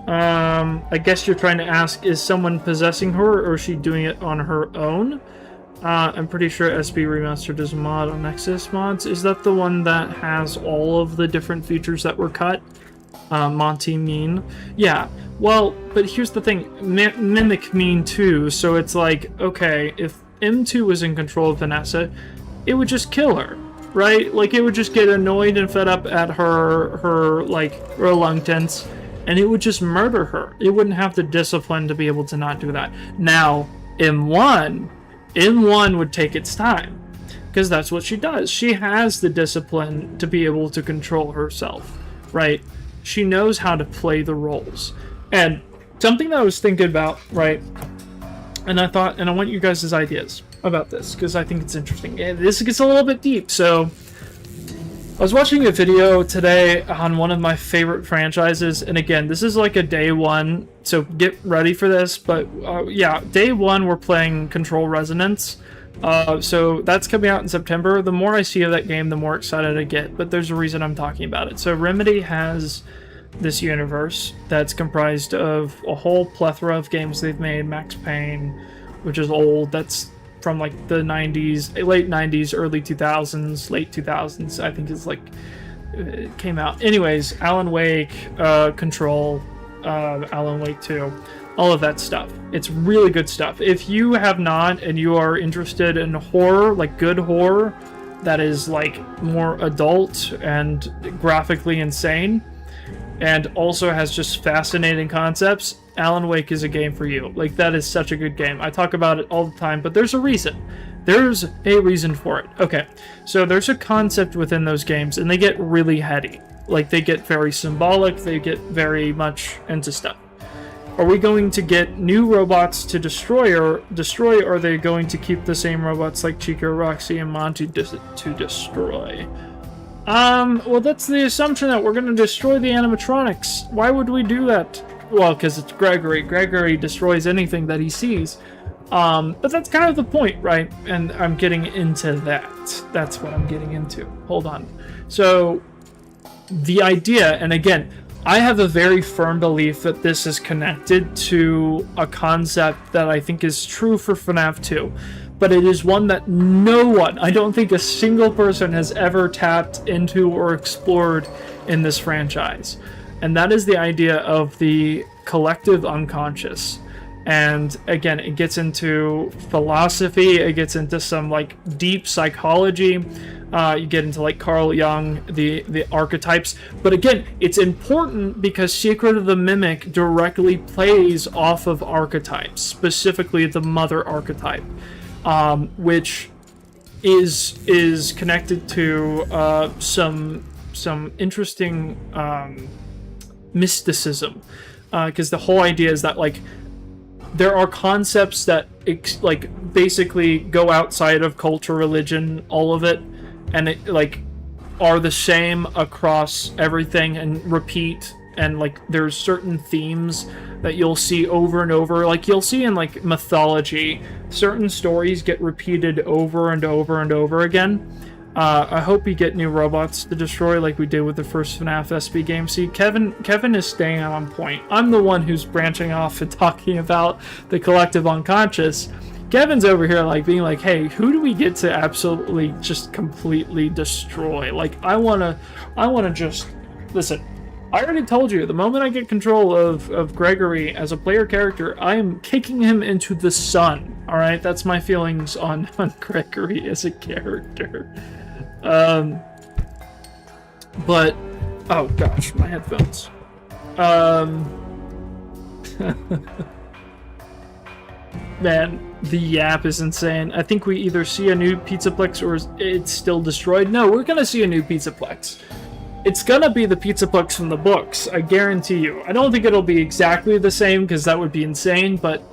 I guess you're trying to ask, is someone possessing her, or is she doing it on her own? I'm pretty sure SB Remastered is a mod on Nexus Mods. Is that the one that has all of the different features that were cut? Monty Mean. Yeah. Well, but here's the thing. Mimic Mean too, so it's like, okay, if M2 was in control of Vanessa, it would just kill her, right? Like, it would just get annoyed and fed up at her like, reluctance, and it would just murder her. It wouldn't have the discipline to be able to not do that. Now, M1 would take its time, because that's what she does. She has the discipline to be able to control herself, right? She knows how to play the roles. And something that I was thinking about, right, and I thought, and I want you guys' ideas about this, because I think it's interesting. And this gets a little bit deep. So I was watching a video today on one of my favorite franchises, and again, this is like a day one, so get ready for this, but yeah, day one we're playing Control Resonance. So that's coming out in September. The more I see of that game, the more excited I get, but there's a reason I'm talking about it. So Remedy has this universe that's comprised of a whole plethora of games they've made. Max Payne, which is old, that's from like the 90s, late 90s, early 2000s, late 2000s, I think is like, it came out. Anyways, Alan Wake, Control, Alan Wake 2, all of that stuff. It's really good stuff. If you have not, and you are interested in horror, like good horror, that is like more adult and graphically insane, and also has just fascinating concepts, Alan Wake is a game for you. Like, that is such a good game. I talk about it all the time, but there's a reason. There's a reason for it. Okay, so there's a concept within those games, and they get really heady. Like, they get very symbolic, they get very much into stuff. Are we going to get new robots to destroy, or are they going to keep the same robots like Chico, Roxy, and Monty to destroy? Well, that's the assumption that we're going to destroy the animatronics. Why would we do that? Well, because it's Gregory. Gregory destroys anything that he sees. But that's kind of the point, right? And I'm getting into that. That's what I'm getting into. Hold on. So, the idea, and again, I have a very firm belief that this is connected to a concept that I think is true for FNAF 2. But it is one that no one, I don't think a single person has ever tapped into or explored in this franchise. And that is the idea of the collective unconscious. And again, it gets into philosophy, it gets into some like deep psychology, you get into like Carl Jung, the archetypes. But again, it's important because Secret of the Mimic directly plays off of archetypes, specifically the mother archetype. Which is connected to some interesting mysticism, because the whole idea is that like there are concepts that like basically go outside of culture, religion, all of it, and it like are the same across everything and repeat, and like there's certain themes that you'll see over and over. Like you'll see in like mythology, certain stories get repeated over and over and over again. I hope we get new robots to destroy like we did with the first FNAF SB game. See, Kevin is staying on point. I'm the one who's branching off and talking about the collective unconscious. Kevin's over here like being like, hey, who do we get to absolutely just completely destroy? Like, I wanna just listen. I already told you, the moment I get control of Gregory as a player character, I am kicking him into the sun. Alright, that's my feelings on Gregory as a character. But, oh gosh, my headphones. Man, the yap is insane. I think we either see a new Pizzaplex or it's still destroyed. No, we're gonna see a new Pizzaplex. It's gonna be the Pizzaplex from the books, I guarantee you. I don't think it'll be exactly the same, because that would be insane, but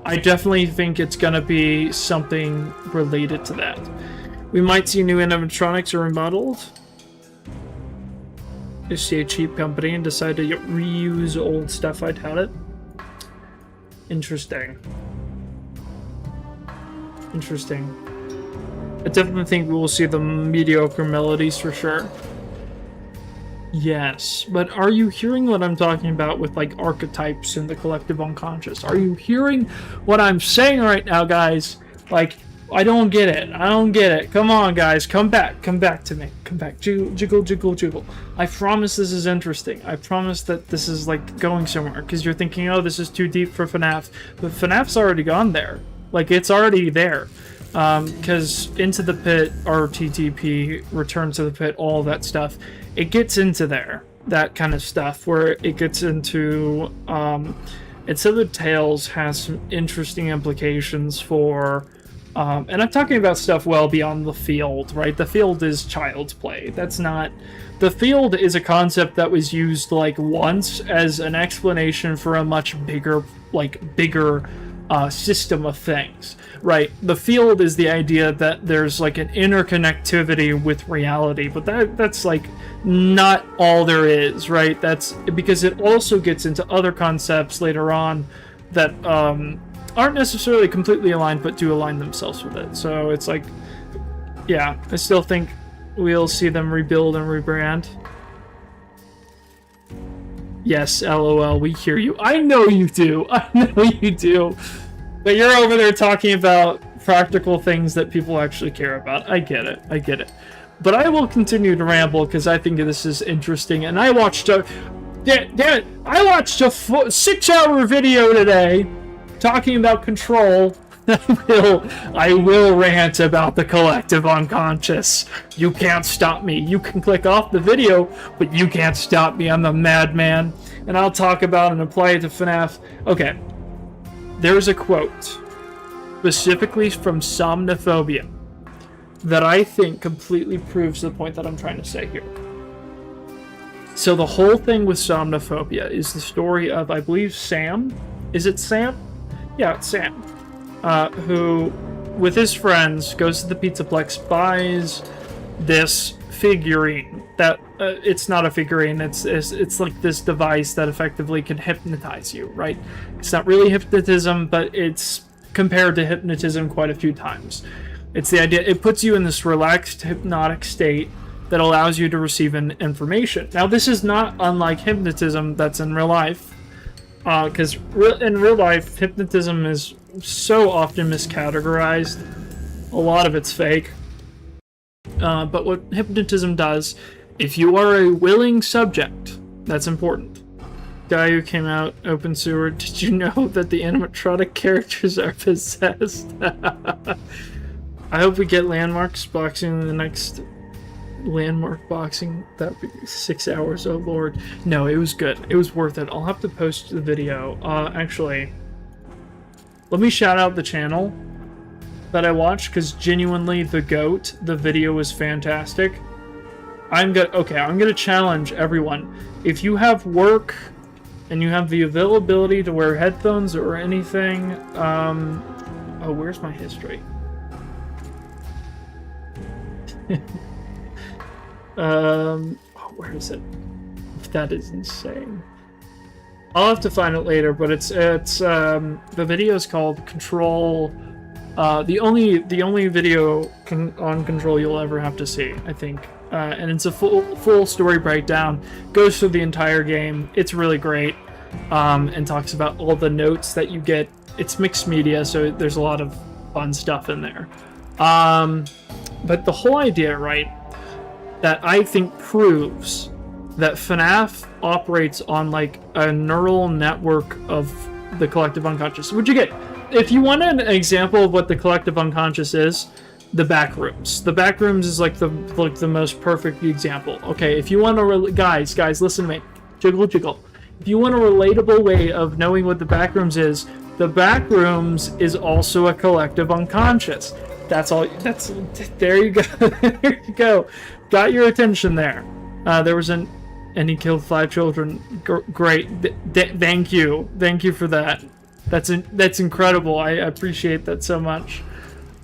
I definitely think it's gonna be something related to that. We might see new animatronics or remodeled. Just see a cheap company and decide to reuse old stuff, I doubt it. Interesting. Interesting. I definitely think we will see the mediocre melodies for sure. Yes, but are you hearing what I'm talking about with like archetypes in the collective unconscious? Are you hearing what I'm saying right now, guys? Like, I don't get it. I don't get it. Come on, guys. Come back. Come back to me. Come back. Jiggle, jiggle, jiggle, jiggle. I promise this is interesting. I promise that this is like going somewhere, because you're thinking, oh, this is too deep for FNAF. But FNAF's already gone there. Like, it's already there. Because Into the Pit, RTTP, Return to the Pit, all that stuff, it gets into there. That kind of stuff, where it gets into, It's Other Tales has some interesting implications for, and I'm talking about stuff well beyond the field, right? The field is child's play. That's not... The field is a concept that was used, like, once as an explanation for a much bigger, system of things, right? The field is the idea that there's like an interconnectivity with reality, but that's like not all there is, right? That's because it also gets into other concepts later on that aren't necessarily completely aligned, but do align themselves with it. So it's like, yeah, I still think we'll see them rebuild and rebrand. Yes, LOL, we hear you. I know you do. I know you do. But you're over there talking about practical things that people actually care about. I get it. I get it. But I will continue to ramble because I think this is interesting. And I watched a... Damn it! I watched a 6-hour video today talking about Control. I will rant about the collective unconscious. You can't stop me. You can click off the video, but you can't stop me. I'm the madman. And I'll talk about and apply it to FNAF. Okay. There's a quote, specifically from Somnophobia, that I think completely proves the point that I'm trying to say here. So the whole thing with Somnophobia is the story of, I believe, Sam? Is it Sam? Yeah, it's Sam. Who, with his friends, goes to the Pizzaplex, buys this figurine. That it's not a figurine. It's like this device that effectively can hypnotize you, right? It's not really hypnotism, but it's compared to hypnotism quite a few times. It's the idea. It puts you in this relaxed, hypnotic state that allows you to receive information. Now, this is not unlike hypnotism that's in real life, because in real life, hypnotism is so often miscategorized. A lot of it's fake. But what hypnotism does, if you are a willing subject, that's important. Guy who came out open sewer, did you know that the animatronic characters are possessed? I hope we get landmarks boxing in the next landmark boxing. That would be 6 hours, oh lord. No, it was good. It was worth it. I'll have to post the video. Actually, let me shout out the channel that I watched, because genuinely, the GOAT, the video was fantastic. I'm gonna challenge everyone. If you have work and you have the availability to wear headphones or anything, oh, where's my history? Oh, where is it? That is insane. I'll have to find it later, but it's the video is called Control. The only video on Control you'll ever have to see, I think. And it's a full story breakdown. Goes through the entire game. It's really great. And talks about all the notes that you get. It's mixed media, so there's a lot of fun stuff in there. But the whole idea, right, that I think proves that FNAF operates on like a neural network of the collective unconscious. Would you get, if you want an example of what the collective unconscious is, the backrooms. The backrooms is like the most perfect example. Okay, if you want to, guys, listen to me, jiggle. If you want a relatable way of knowing what the backrooms is, the backrooms is also a collective unconscious. That's all. There you go. There you go. Got your attention there. There was and he killed 5 children. Great. Thank you for that. That's incredible. I appreciate that so much.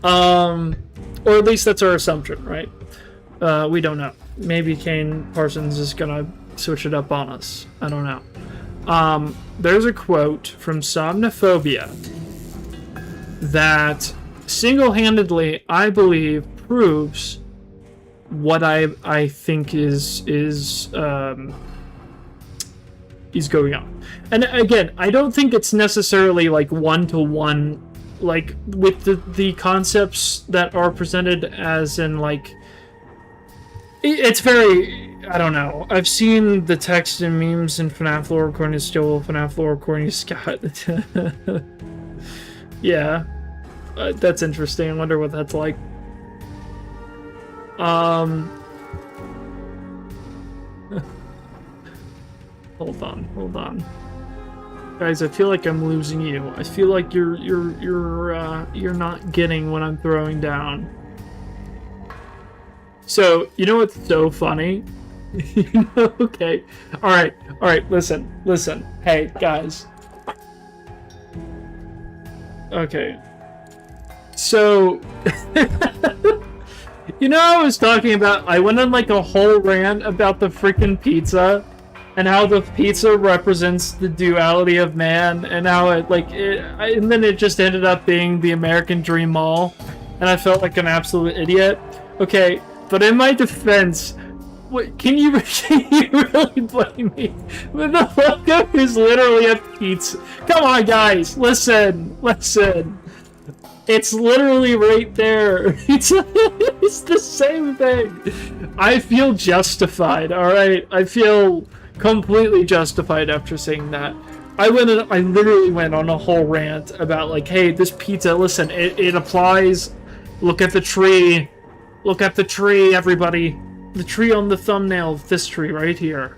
Or at least that's our assumption, right? We don't know. Maybe Kane Parsons is gonna switch it up on us. I don't know. There's a quote from Somnophobia that single-handedly, I believe, proves what I think is going on. And again, I don't think it's necessarily like one-to-one, like with the concepts that are presented as in like, it's very, I don't know. I've seen the text and memes in FNAF lore according to Stoll, FNAF lore according to Scott. Yeah. That's interesting. I wonder what that's like. Hold on. Guys, I feel like I'm losing you. I feel like you're not getting what I'm throwing down. So, you know what's so funny? Okay. All right, listen. Hey, guys. Okay. So, you know, I was talking about, I went on like a whole rant about the freaking pizza and how the pizza represents the duality of man and how and then it just ended up being the American Dream Mall and I felt like an absolute idiot. Okay, but in my defense, can you really blame me? When the logo is literally a pizza. Come on, guys, listen. It's literally right there. It's the same thing. I feel justified, alright? I feel completely justified after saying that. I literally went on a whole rant about like, hey, this pizza, listen, it applies. Look at the tree. Look at the tree, everybody. The tree on the thumbnail of this tree right here.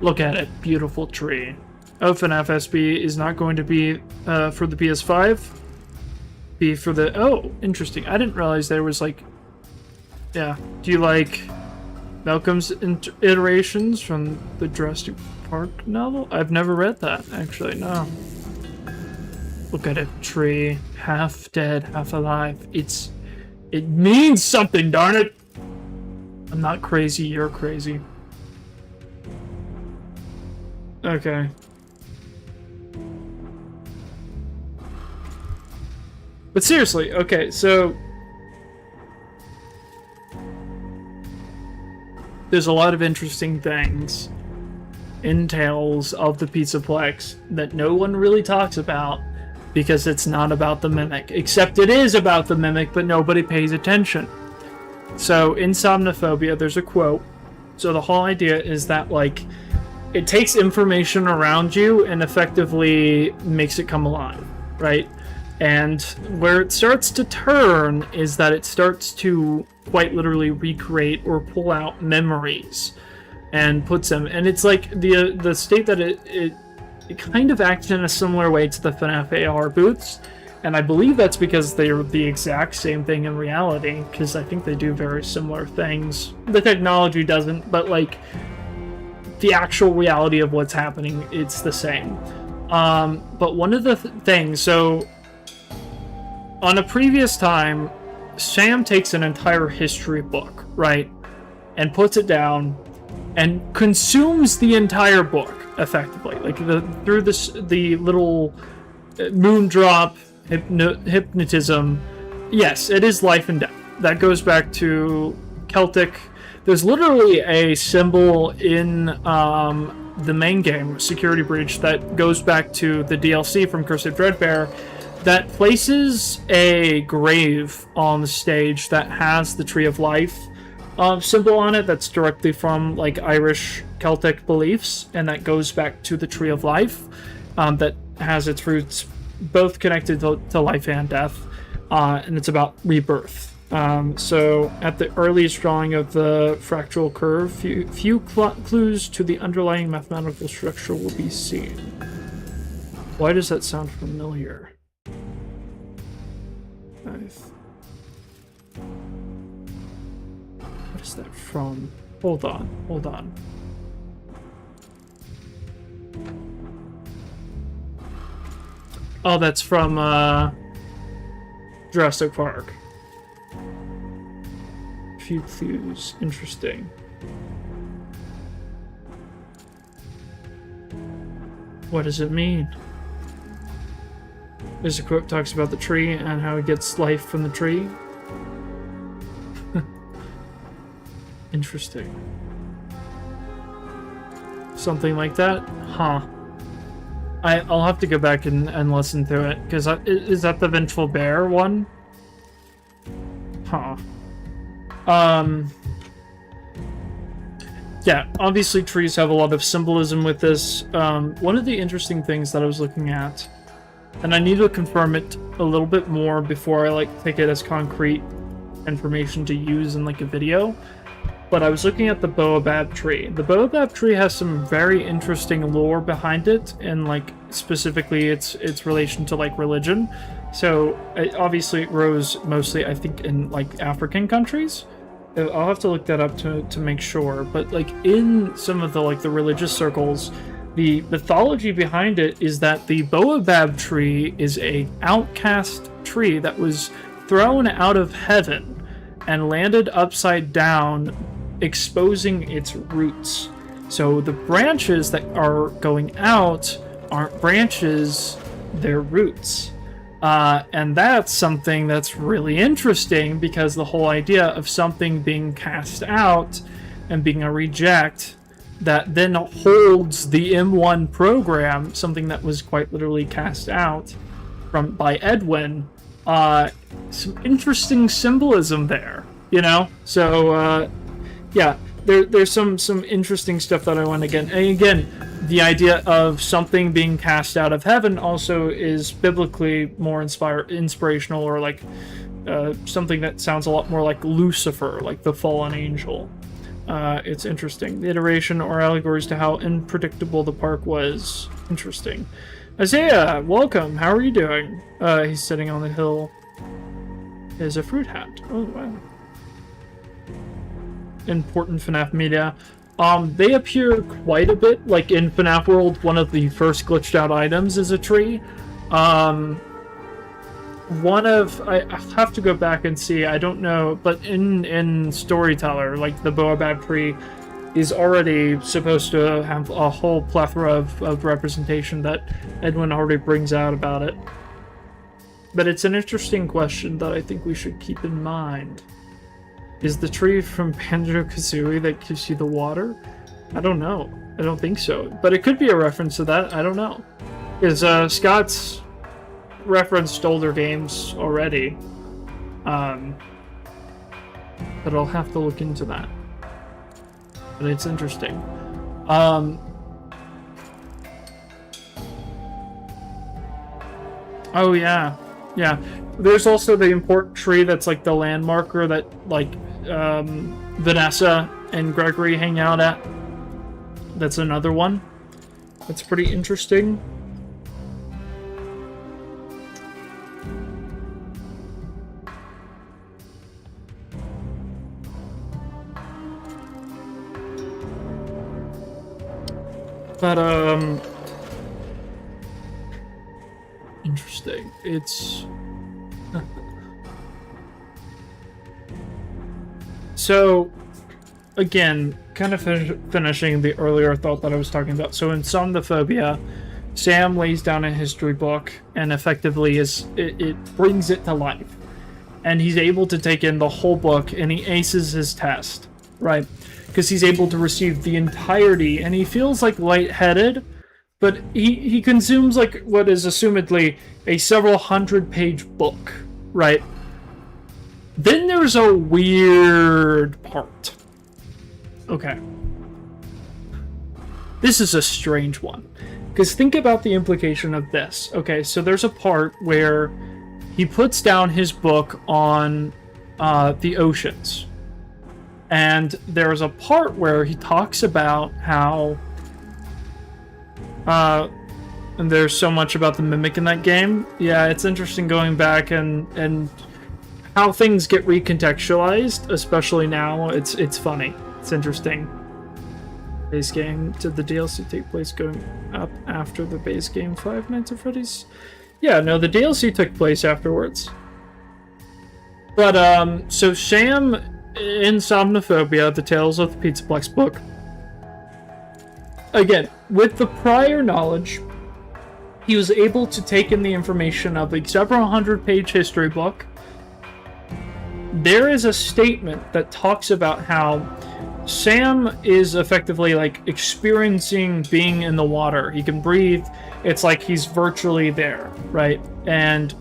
Look at it. Beautiful tree. Oh, FNAF SB is not going to be for the PS5. Be for the... Oh, interesting. I didn't realize there was like... Yeah. Do you like Malcolm's iterations from the Jurassic Park novel? I've never read that, actually. No. Look at a tree. Half dead, half alive. It means something, darn it! I'm not crazy, you're crazy. Okay. But seriously, okay, so... There's a lot of interesting things in Tales of the Pizzaplex that no one really talks about because it's not about the Mimic. Except it is about the Mimic, but nobody pays attention. So, in Somnophobia, there's a quote. So the whole idea is that, like, it takes information around you and effectively makes it come alive, right? And where it starts to turn is that it starts to quite literally recreate or pull out memories and puts them. And it's like the state that it kind of acts in a similar way to the FNAF AR boots. And I believe that's because they're the exact same thing in reality, because I think they do very similar things. The technology doesn't, but like the actual reality of what's happening, it's the same. But one of the things, so on a previous time, Sam takes an entire history book, right? and puts it down and consumes the entire book effectively, like through the little moondrop hypnotism. Yes, it is life and death. That goes back to Celtic. There's literally a symbol in the main game, Security Breach, that goes back to the DLC from Curse of Dreadbear, that places a grave on the stage that has the Tree of Life symbol on it. That's directly from like Irish Celtic beliefs, and that goes back to the Tree of Life, that has its roots both connected to life and death, and it's about rebirth. So at the earliest drawing of the fractal curve, few clues to the underlying mathematical structure will be seen. Why does that sound familiar? What is that from? Hold on. Oh, that's from Jurassic Park. Few clues. Interesting. What does it mean? There's a quote that talks about the tree and how it gets life from the tree. Interesting. Something like that? Huh. I'll have to go back and listen to it, because is that the Vengeful Bear one? Huh. Yeah, obviously trees have a lot of symbolism with this. One of the interesting things that I was looking at, and I need to confirm it a little bit more before I like take it as concrete information to use in like a video, but I was looking at the Baobab tree. The Baobab tree has some very interesting lore behind it, and like specifically its relation to like religion. So obviously it grows mostly, I think, in like African countries. I'll have to look that up to make sure, but like in some of the like the religious circles, the mythology behind it is that the Baobab tree is a outcast tree that was thrown out of heaven and landed upside down, exposing its roots. So the branches that are going out aren't branches, they're roots. And that's something that's really interesting, because the whole idea of something being cast out and being a reject that then holds the M1 program, something that was quite literally cast out by Edwin, some interesting symbolism there, you know? So, yeah, there's some interesting stuff that I want to get. And again, the idea of something being cast out of heaven also is biblically more inspirational, or like something that sounds a lot more like Lucifer, like the fallen angel. It's interesting. The iteration or allegories to how unpredictable the park was. Interesting. Isaiah, welcome. How are you doing? He's sitting on the hill. Is a fruit hat. Oh, wow. Important FNAF media. They appear quite a bit. Like in FNAF World, one of the first glitched out items is a tree. I have to go back and see, I don't know, but in Storyteller, like the Baobab tree is already supposed to have a whole plethora of representation that Edwin already brings out about it. But it's an interesting question that I think we should keep in mind. Is the tree from Banjo-Kazooie that gives you the water? I don't know. I don't think so. But it could be a reference to that. I don't know. Because Scott's referenced older games already. But I'll have to look into that. But it's interesting. Oh, yeah. Yeah. There's also the important tree that's like the landmarker that like Vanessa and Gregory hang out at. That's another one. That's pretty interesting. But interesting. It's so again, kind of finishing the earlier thought that I was talking about. So in Somnophobia, Sam lays down a history book and effectively it brings it to life. And he's able to take in the whole book, and he aces his test, right? Because he's able to receive the entirety, and he feels like lightheaded, but he consumes like what is assumedly a several 100-page book, right? Then there's a weird part. Okay. This is a strange one. Because think about the implication of this. Okay, so there's a part where he puts down his book on the oceans. And there's a part where he talks about how... and there's so much about the Mimic in that game. Yeah, it's interesting going back and how things get recontextualized, especially now. It's funny. It's interesting. Base game. Did the DLC take place going up after the base game Five Nights at Freddy's? Yeah, no, the DLC took place afterwards. But, so Sam in Somnophobia, the Tales of the Pizzaplex book, again, with the prior knowledge, he was able to take in the information of a several 100-page history book. There is a statement that talks about how Sam is effectively like experiencing being in the water. He can breathe. It's like he's virtually there, right? And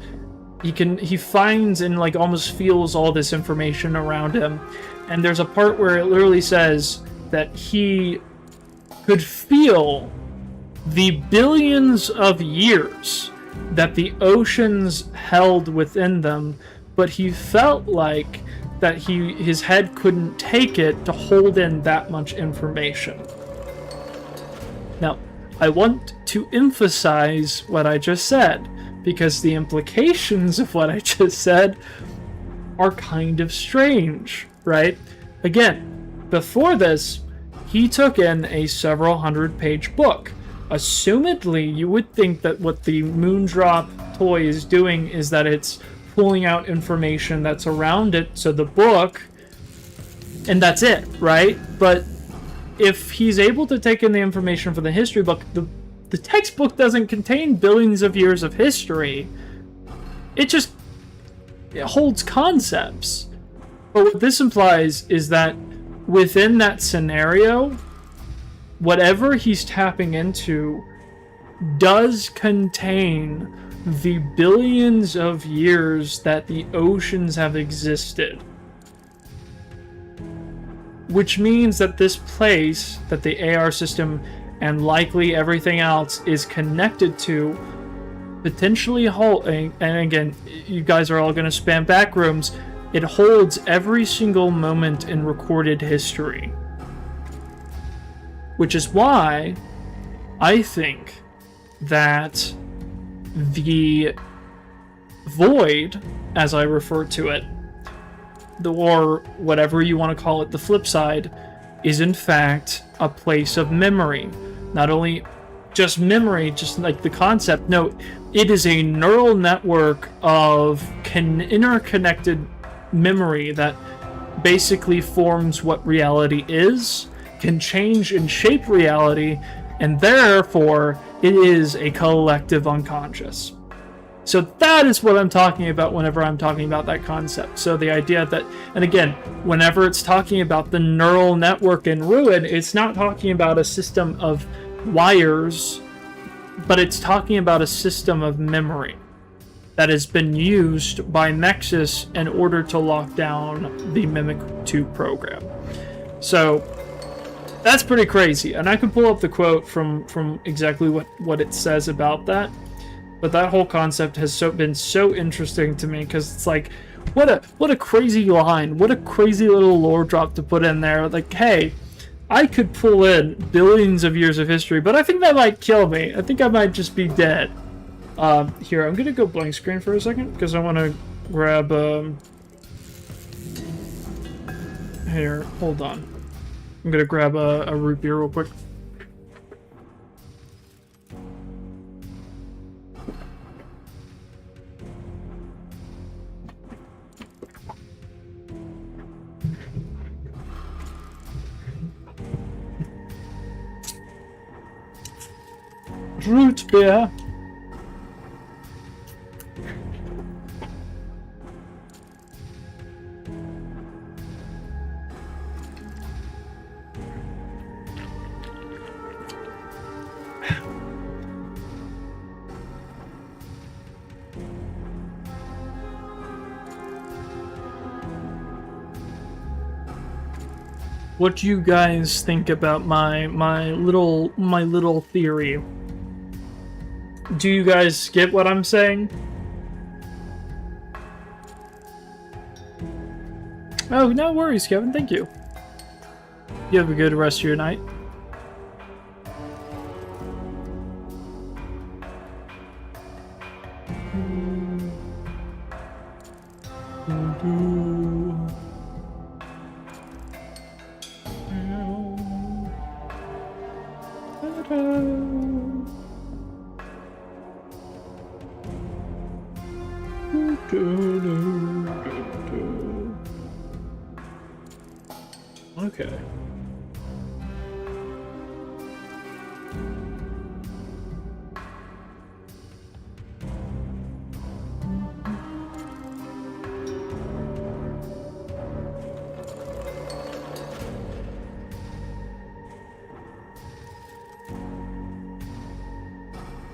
he finds and like almost feels all this information around him. And there's a part where it literally says that he could feel the billions of years that the oceans held within them, but he felt like that his head couldn't take it to hold in that much information. Now, I want to emphasize what I just said, because the implications of what I just said are kind of strange, right? Again, before this, he took in a several 100-page book. Assumedly, you would think that what the Moondrop toy is doing is that it's pulling out information that's around it, so the book, and that's it, right? But if he's able to take in the information for the history book, the textbook doesn't contain billions of years of history. It holds concepts. But what this implies is that within that scenario, whatever he's tapping into does contain the billions of years that the oceans have existed. Which means that this place, that the AR system and likely everything else is connected to, potentially holding, and again, you guys are all going to spam back rooms, it holds every single moment in recorded history. Which is why I think that the void, as I refer to it, or whatever you want to call it, the flip side, is in fact a place of memory. Not only just memory, just like the concept, no, it is a neural network of interconnected memory that basically forms what reality is, can change and shape reality, and therefore it is a collective unconscious. So that is what I'm talking about whenever I'm talking about that concept. So the idea that, and again, whenever it's talking about the neural network in Ruin, it's not talking about a system of wires, but it's talking about a system of memory that has been used by Nexus in order to lock down the Mimic 2 program. So that's pretty crazy, and I can pull up the quote from exactly what it says about that. But that whole concept has been so interesting to me, because it's like, what a crazy line, what a crazy little lore drop to put in there. Like, hey, I could pull in billions of years of history, but I think that might kill me. I think I might just be dead. Here, I'm gonna go blank screen for a second, because I want to grab, here, hold on. I'm gonna grab a root beer real quick. Root beer. What do you guys think about my little theory? Do you guys get what I'm saying? Oh, no worries, Kevin. Thank you. You have a good rest of your night. Okay.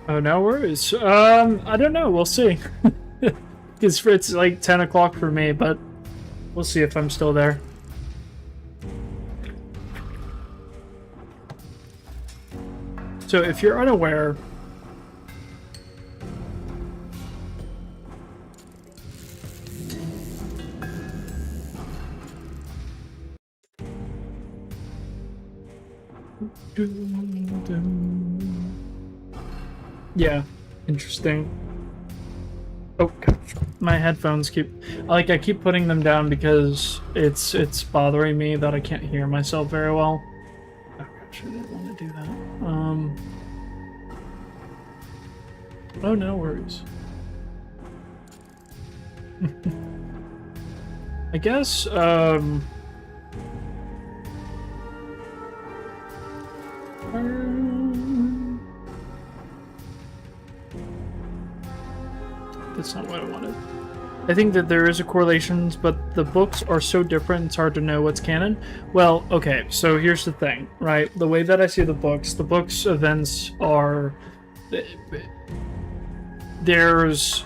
Oh, no worries. I don't know. We'll see. It's like 10 o'clock for me, but we'll see if I'm still there. So if you're unaware, yeah, interesting. Oh gosh, my headphones I keep putting them down because it's bothering me that I can't hear myself very well. Oh gosh, I didn't want to do that. Oh, no worries. I guess, that's not what I wanted. I think that there is a correlation, but the books are so different, it's hard to know what's canon. Well, okay, so here's the thing, right? The way that I see the books events are... There's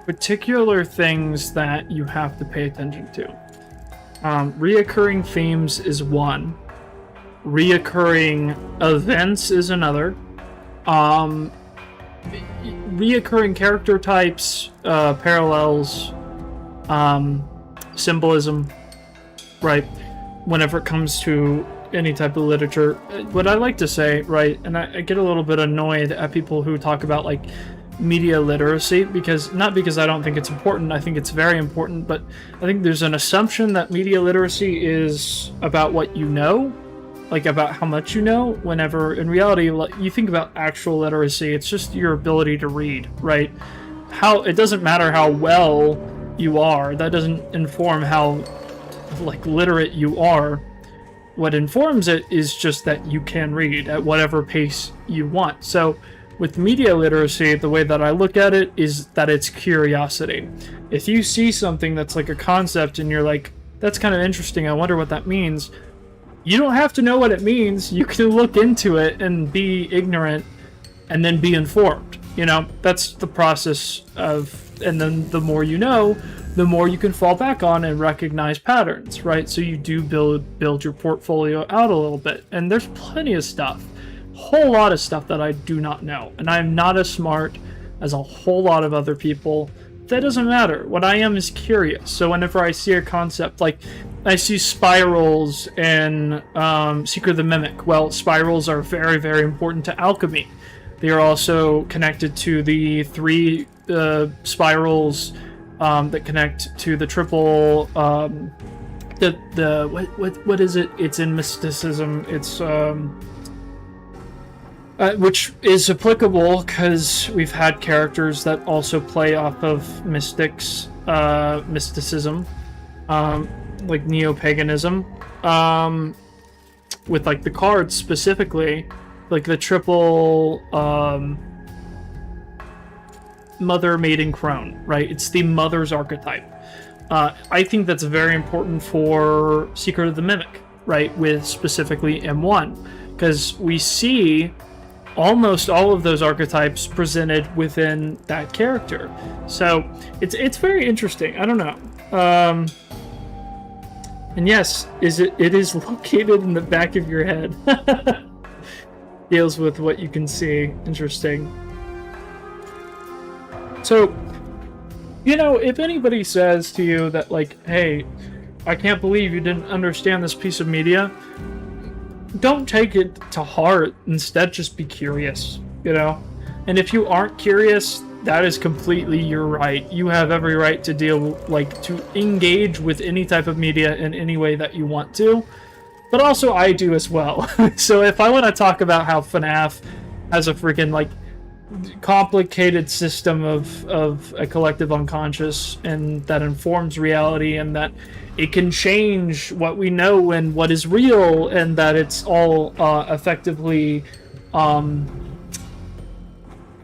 particular things that you have to pay attention to. Reoccurring themes is one. Reoccurring events is another. Reoccurring character types, parallels, symbolism, right? Whenever it comes to any type of literature. What I like to say, right, and I get a little bit annoyed at people who talk about, like, media literacy, not because I don't think it's important, I think it's very important, but I think there's an assumption that media literacy is about what you know, like about how much you know, whenever in reality, you think about actual literacy, it's just your ability to read, right? It doesn't matter how well you are, that doesn't inform how, like, literate you are. What informs it is just that you can read at whatever pace you want. So with media literacy, the way that I look at it is that it's curiosity. If you see something that's like a concept and you're like, that's kind of interesting, I wonder what that means, you don't have to know what it means. You can look into it and be ignorant and then be informed. You know, that's the process and then the more you know, the more you can fall back on and recognize patterns, right? So you do build your portfolio out a little bit. And there's plenty of stuff, whole lot of stuff that I do not know. And I'm not as smart as a whole lot of other people. That doesn't matter. What I am is curious. So whenever I see a concept, like I see spirals in Secret of the Mimic. Well, spirals are very, very important to alchemy. They are also connected to the three spirals that connect to the triple. What is it? It's in mysticism. It's which is applicable because we've had characters that also play off of mysticism, like neo-paganism, with like the cards specifically. like the triple mother, maiden, crone, right? It's the mother's archetype. I think that's very important for Secret of the Mimic, right? With specifically M1, because we see almost all of those archetypes presented within that character. So it's very interesting. I don't know. And yes, it is located in the back of your head. Deals with what you can see. Interesting. So, you know, if anybody says to you that, like, hey, I can't believe you didn't understand this piece of media, don't take it to heart. Instead, just be curious, you know? And if you aren't curious, that is completely your right. You have every right to to engage with any type of media in any way that you want to. But also, I do as well. So if I want to talk about how FNAF has a freaking, like, complicated system of a collective unconscious and that informs reality, and that it can change what we know and what is real, and that it's all effectively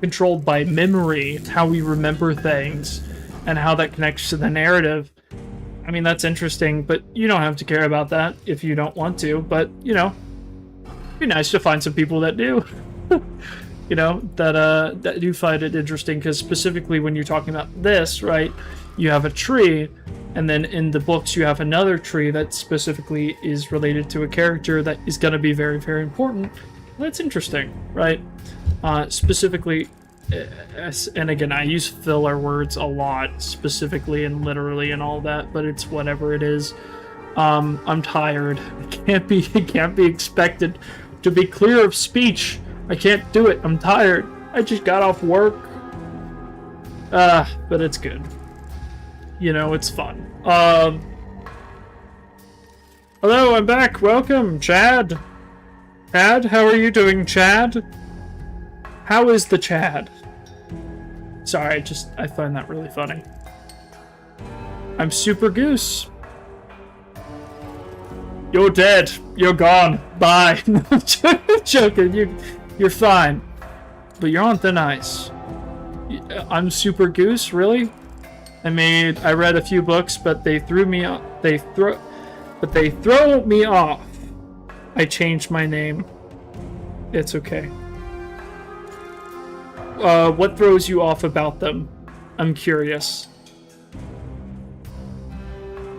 controlled by memory, how we remember things and how that connects to the narrative. I mean, that's interesting, but you don't have to care about that if you don't want to. But, you know, it'd be nice to find some people that do. You know, that do find it interesting, because specifically when you're talking about this, right, you have a tree, and then in the books you have another tree that specifically is related to a character that is going to be very, very important. That's interesting, right? Specifically, and again, I use filler words a lot, specifically and literally and all that, but it's whatever it is. I'm tired. It can't be expected to be clear of speech. I can't do it. I'm tired. I just got off work. But it's good. You know, it's fun. Hello, I'm back. Welcome, Chad. Chad, how are you doing, Chad? How is the Chad? Sorry, I find that really funny. I'm Super Goose. You're dead. You're gone. Bye. I'm joking. You're fine. But you're on thin ice. I'm Super Goose, really? I read a few books, but they threw me off. They throw me off. I changed my name. It's okay. What throws you off about them? I'm curious.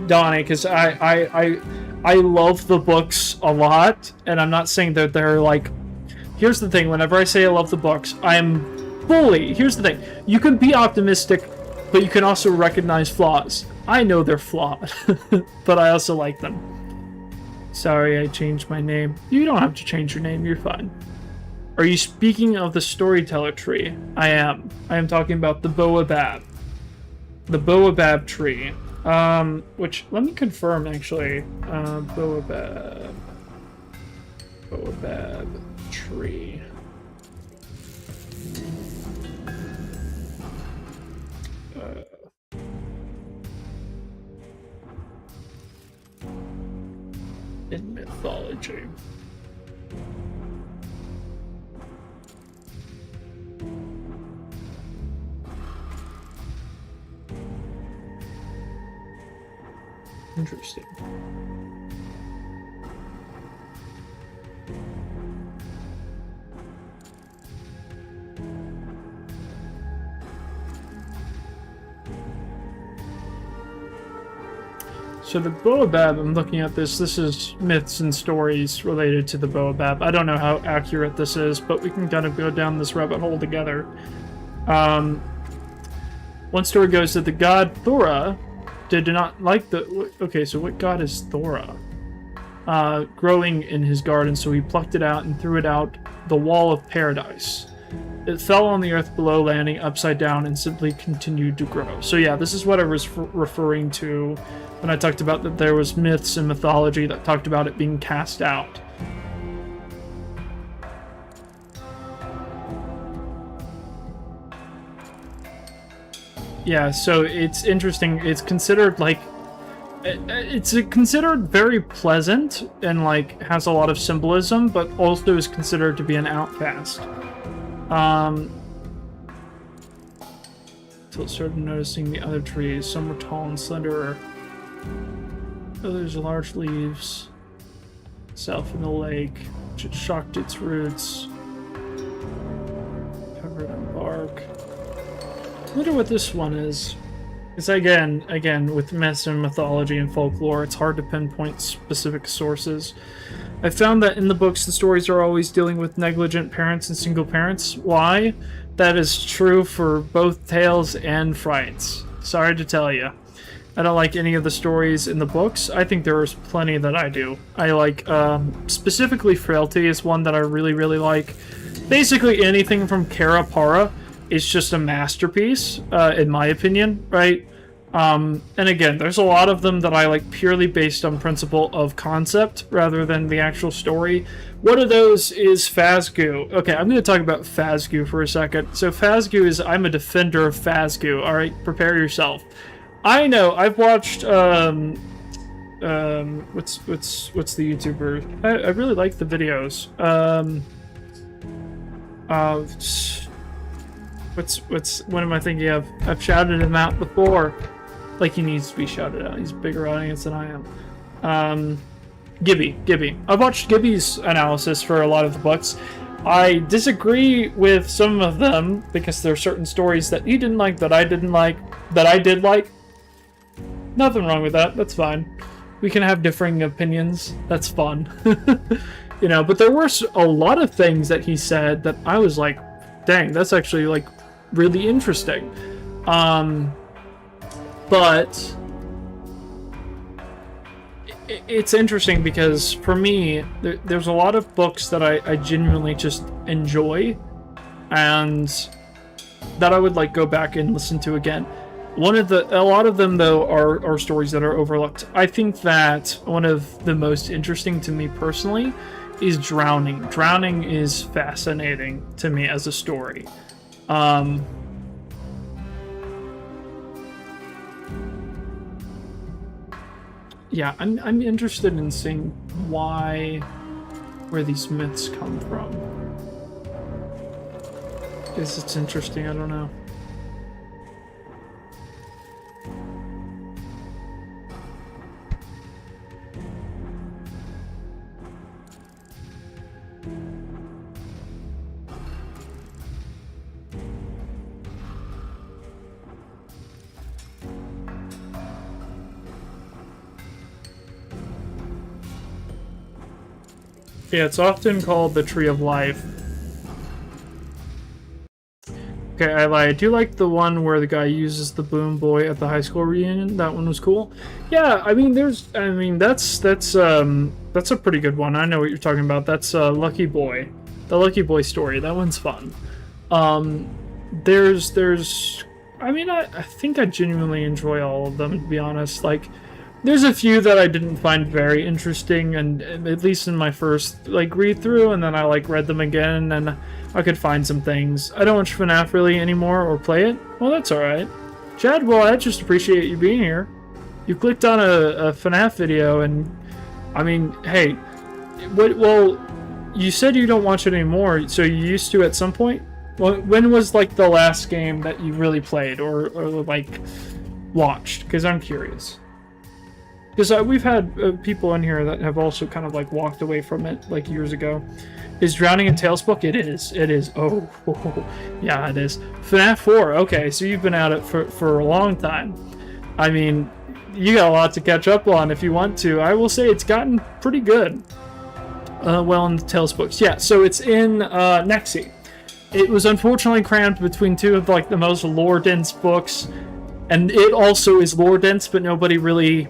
Donnie, because I love the books a lot, and I'm not saying that they're like... Here's the thing, whenever I say I love the books, here's the thing, you can be optimistic, but you can also recognize flaws. I know they're flawed, but I also like them. Sorry, I changed my name. You don't have to change your name, you're fine. Are you speaking of the storyteller tree? I am. I am talking about the Boabab. The Boabab tree. Which, let me confirm, actually. Boabab tree. In mythology. Interesting. So the Boabab, I'm looking at this. This is myths and stories related to the Boabab. I don't know how accurate this is, but we can kind of go down this rabbit hole together. One story goes that the god Thora did not like the... Okay, so what god is Thora? Growing in his garden, so he plucked it out and threw it out the wall of paradise. It fell on the earth below, landing upside down, and simply continued to grow. So yeah, this is what I was referring to when I talked about that there was myths and mythology that talked about it being cast out. Yeah, so it's interesting. It's considered like it's considered very pleasant and like has a lot of symbolism, but also is considered to be an outcast. Until it started noticing the other trees. Some were tall and slender. Others large leaves. South in the lake, which had shocked its roots. Covered in bark. I wonder what this one is. Because again, with myths and mythology and folklore, it's hard to pinpoint specific sources. I found that in the books, the stories are always dealing with negligent parents and single parents. Why? That is true for both tales and frights. Sorry to tell you. I don't like any of the stories in the books. I think there's plenty that I do. I like, specifically Frailty is one that I really, really like. Basically anything from Kara Para is just a masterpiece, in my opinion, right? And again, there's a lot of them that I like purely based on principle of concept rather than the actual story. One of those is Phasgu. Okay, I'm going to talk about Phasgu for a second. So Phasgu is, I'm a defender of Phasgu, alright? Prepare yourself. I know, I've watched, what's the YouTuber? I really like the videos. What am I thinking of? I've shouted him out before. Like, he needs to be shouted out. He's a bigger audience than I am. Gibby. I've watched Gibby's analysis for a lot of the books. I disagree with some of them because there are certain stories that he didn't like, that I didn't like, that I did like. Nothing wrong with that. That's fine. We can have differing opinions. That's fun. You know, but there were a lot of things that he said that I was like, dang, that's actually, like, really interesting. But it's interesting because, for me, there's a lot of books that I genuinely just enjoy, and that I would, like, go back and listen to again. A lot of them, though, are stories that are overlooked. I think that one of the most interesting to me personally is Drowning. Drowning is fascinating to me as a story. Yeah, I'm interested in seeing where these myths come from. Because it's interesting, I don't know. Yeah, it's often called the Tree of Life. Okay, I lied. I do like the one where the guy uses the boom boy at the high school reunion. That one was cool. Yeah, I mean, that's a pretty good one. I know what you're talking about. That's Lucky Boy, the Lucky Boy story. That one's fun. I think I genuinely enjoy all of them, to be honest. Like, there's a few that I didn't find very interesting, and at least in my first, like, read-through, and then I, like, read them again, and I could find some things. I don't watch FNAF really anymore, or play it. Well, that's alright. Chad, well, I just appreciate you being here. You clicked on a FNAF video, and, I mean, hey, well, you said you don't watch it anymore, so you used to at some point? Well, when was, like, the last game that you really played, or like, watched? Because I'm curious. Because we've had people in here that have also kind of, like, walked away from it, like, years ago. Is Drowning a Tales book? It is. It is. Oh, yeah, it is. FNAF 4. Okay, so you've been at it for a long time. I mean, you got a lot to catch up on if you want to. I will say it's gotten pretty good. Well, in the Tales books. Yeah, so it's in Nexi. It was unfortunately crammed between two of, like, the most lore-dense books. And it also is lore-dense, but nobody really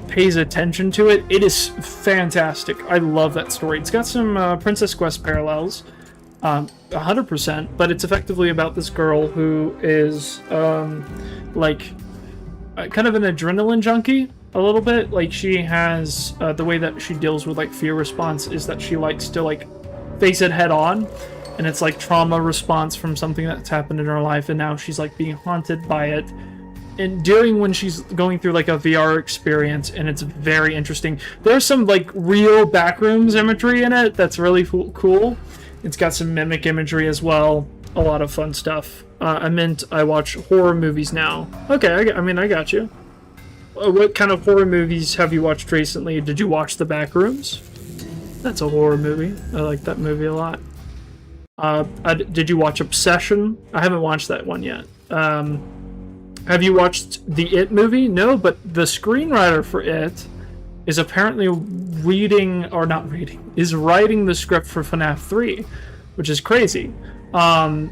pays attention to it. It is fantastic. I love that story. It's got some Princess Quest parallels, 100%, but it's effectively about this girl who is, like, kind of an adrenaline junkie, a little bit. Like, she has, the way that she deals with, like, fear response is that she likes to, like, face it head on, and it's, like, trauma response from something that's happened in her life, and now she's, like, being haunted by it. and during when she's going through like a VR experience, and it's very interesting. There's some like real backrooms imagery in it that's really cool. It's got some mimic imagery as well. A lot of fun stuff. I meant I watch horror movies now. Okay, I mean, I got you. What kind of horror movies have you watched recently? Did you watch The Backrooms? That's a horror movie. I like that movie a lot. Did you watch Obsession? I haven't watched that one yet. Have you watched the It movie? No, but the screenwriter for It is apparently writing the script for FNAF 3, which is crazy. And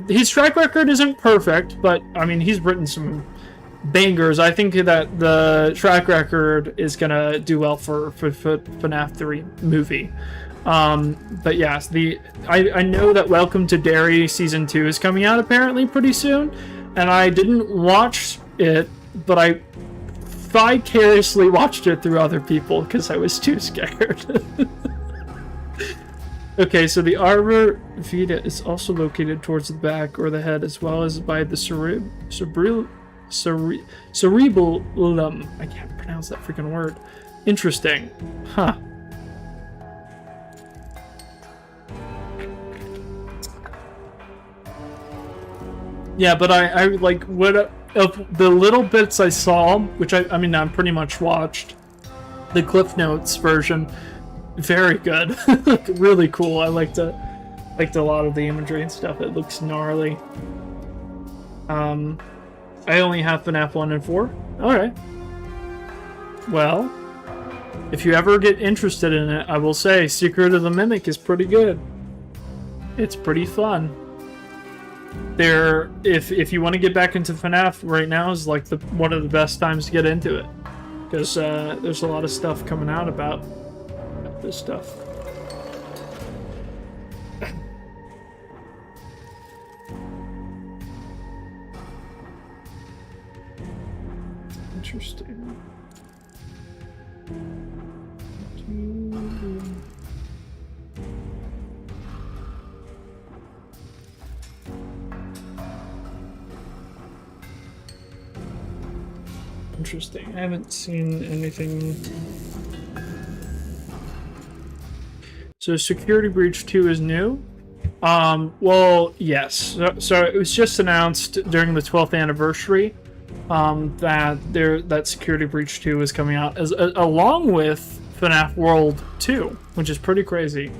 his track record isn't perfect, but I mean, he's written some bangers. I think that the track record is gonna do well for FNAF 3 movie. But yes, I know that Welcome to Derry Season 2 is coming out apparently pretty soon, and I didn't watch it, but I vicariously watched it through other people because I was too scared. Okay, so the arbor vitae is also located towards the back or the head, as well as by the cerebellum. I can't pronounce that freaking word. Interesting. Huh. Yeah, but I like what of the little bits I saw, which I mean I'm pretty much watched the Cliff Notes version. Very good. Really cool. I liked a lot of the imagery and stuff. It looks gnarly. I only have FNAF 1 and 4. Alright. Well, if you ever get interested in it, I will say Secret of the Mimic is pretty good. It's pretty fun. If you want to get back into FNAF right now is like one of the best times to get into it, because there's a lot of stuff coming out about this stuff. Interesting. Interesting. I haven't seen anything. So Security Breach 2 is new? Well, yes. So it was just announced during the 12th anniversary that Security Breach 2 is coming out along with FNAF World 2, which is pretty crazy.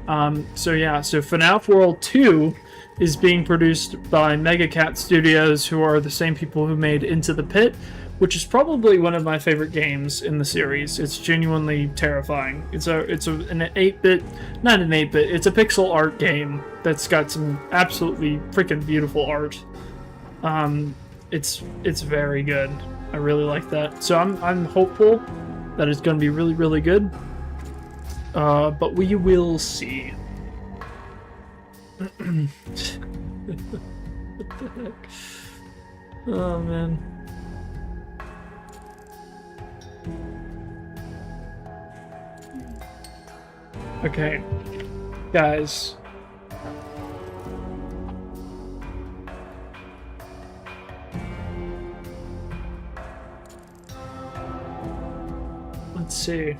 So FNAF World 2 is being produced by Mega Cat Studios, who are the same people who made Into the Pit, which is probably one of my favorite games in the series. It's genuinely terrifying. It's an 8-bit, not an 8-bit, it's a pixel art game that's got some absolutely freaking beautiful art. It's very good. I really like that. So I'm hopeful that it's going to be really, really good. But we will see. What the heck? Oh man. Okay, guys. Let's see.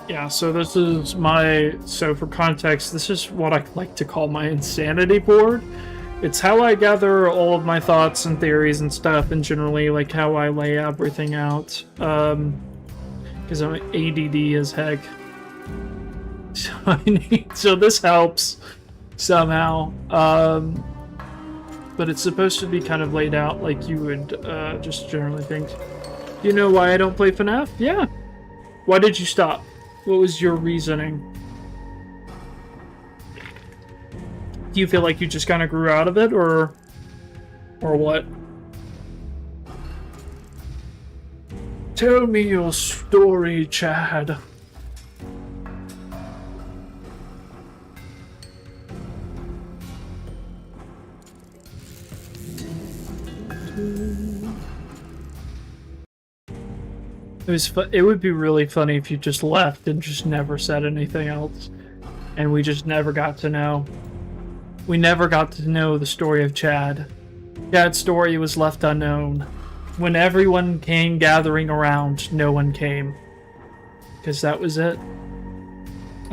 Yeah, so this is for context, this is what I like to call my insanity board. It's how I gather all of my thoughts and theories and stuff, and generally like how I lay everything out. Because I'm ADD as heck. So this helps somehow. But it's supposed to be kind of laid out like you would just generally think. You know why I don't play FNAF? Yeah. Why did you stop? What was your reasoning? Do you feel like you just kind of grew out of it, or what? Tell me your story, Chad. It would be really funny if you just left and just never said anything else, and we just never got to know We never got to know the story of Chad. Chad's story was left unknown. When everyone came gathering around, no one came. Because that was it.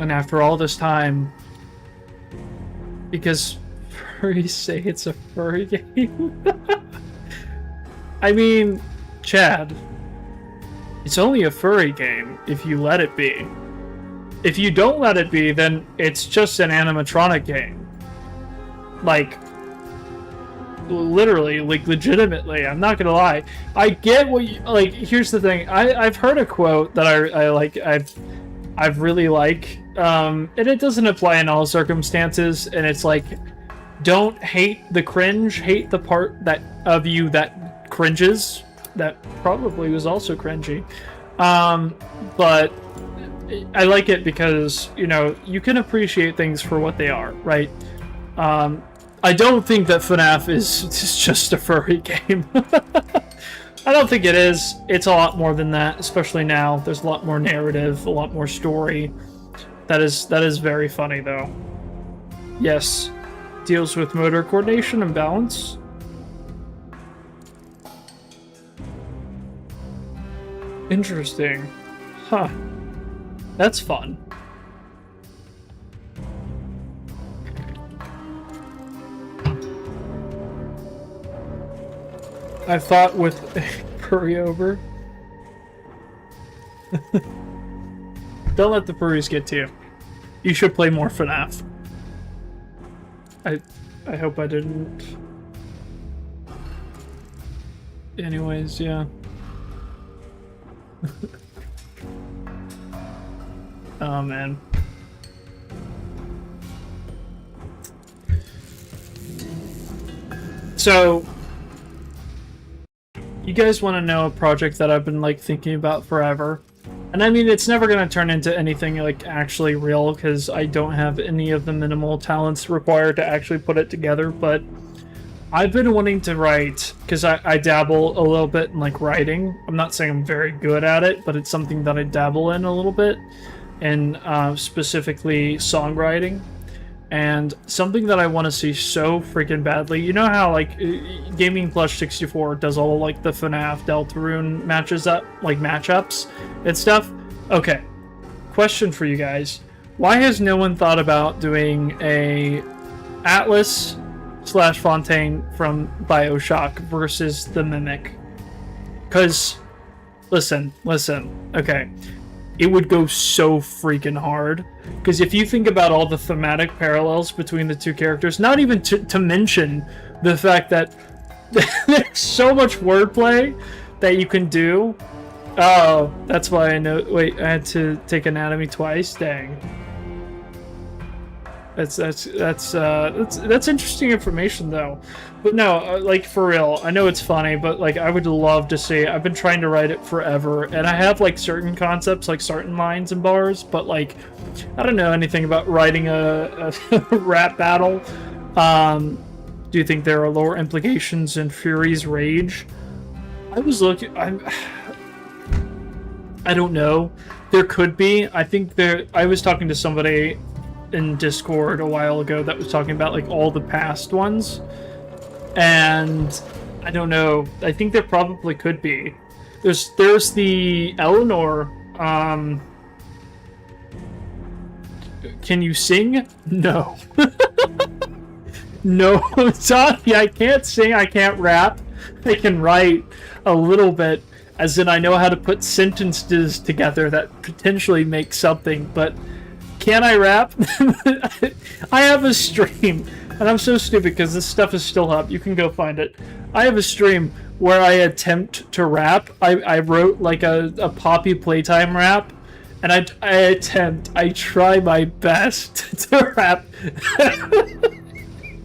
And after all this time, because furries say it's a furry game. I mean, Chad, it's only a furry game if you let it be. If you don't let it be, then it's just an animatronic game. Like, literally, like, legitimately, I'm not gonna lie. I get what you, like, here's the thing. I've heard a quote that I like, I've really like, and it doesn't apply in all circumstances, and it's like, don't hate the cringe, hate the part that of you that cringes. That probably was also cringy. But I like it because, you know, you can appreciate things for what they are, right? I don't think that FNAF is just a furry game. I don't think it is. It's a lot more than that, especially now. There's a lot more narrative, a lot more story. That is very funny, though. Yes. Deals with motor coordination and balance. Interesting. Huh. That's fun. I thought with furry over. Don't let the furries get to you. You should play more FNAF. I hope I didn't. Anyways, yeah. Oh man. So, you guys want to know a project that I've been like thinking about forever? And I mean, it's never going to turn into anything like actually real because I don't have any of the minimal talents required to actually put it together, but I've been wanting to write because I dabble a little bit in like writing. I'm not saying I'm very good at it, but it's something that I dabble in a little bit, and specifically songwriting. And something that I want to see so freaking badly, you know how like Gaming Plus 64 does all like the FNAF Deltarune matchups and stuff? Okay, question for you guys. Why has no one thought about doing a Atlas / Fontaine from BioShock versus the Mimic? Because, listen, okay. It would go so freaking hard. Because if you think about all the thematic parallels between the two characters, not even to mention the fact that there's so much wordplay that you can do. Oh, that's why I know. Wait, I had to take anatomy twice. Dang. That's interesting information though. But no, like for real, I know it's funny, but like I would love to see. I've been trying to write it forever, and I have like certain concepts, like certain lines and bars, but like I don't know anything about writing a rap battle. Do you think there are lower implications in Fury's rage? I was looking. I don't know. There could be. I think there. I was talking to somebody in Discord a while ago that was talking about like all the past ones, and I don't know. I think there probably could be. There's the Eleanor. Can you sing? No. No, sorry, I can't sing. I can't rap. I can write a little bit, as in I know how to put sentences together that potentially make something, but can I rap? I have a stream, and I'm so stupid because this stuff is still up. You can go find it. I have a stream where I attempt to rap. I wrote like a Poppy Playtime rap, and I try my best to rap.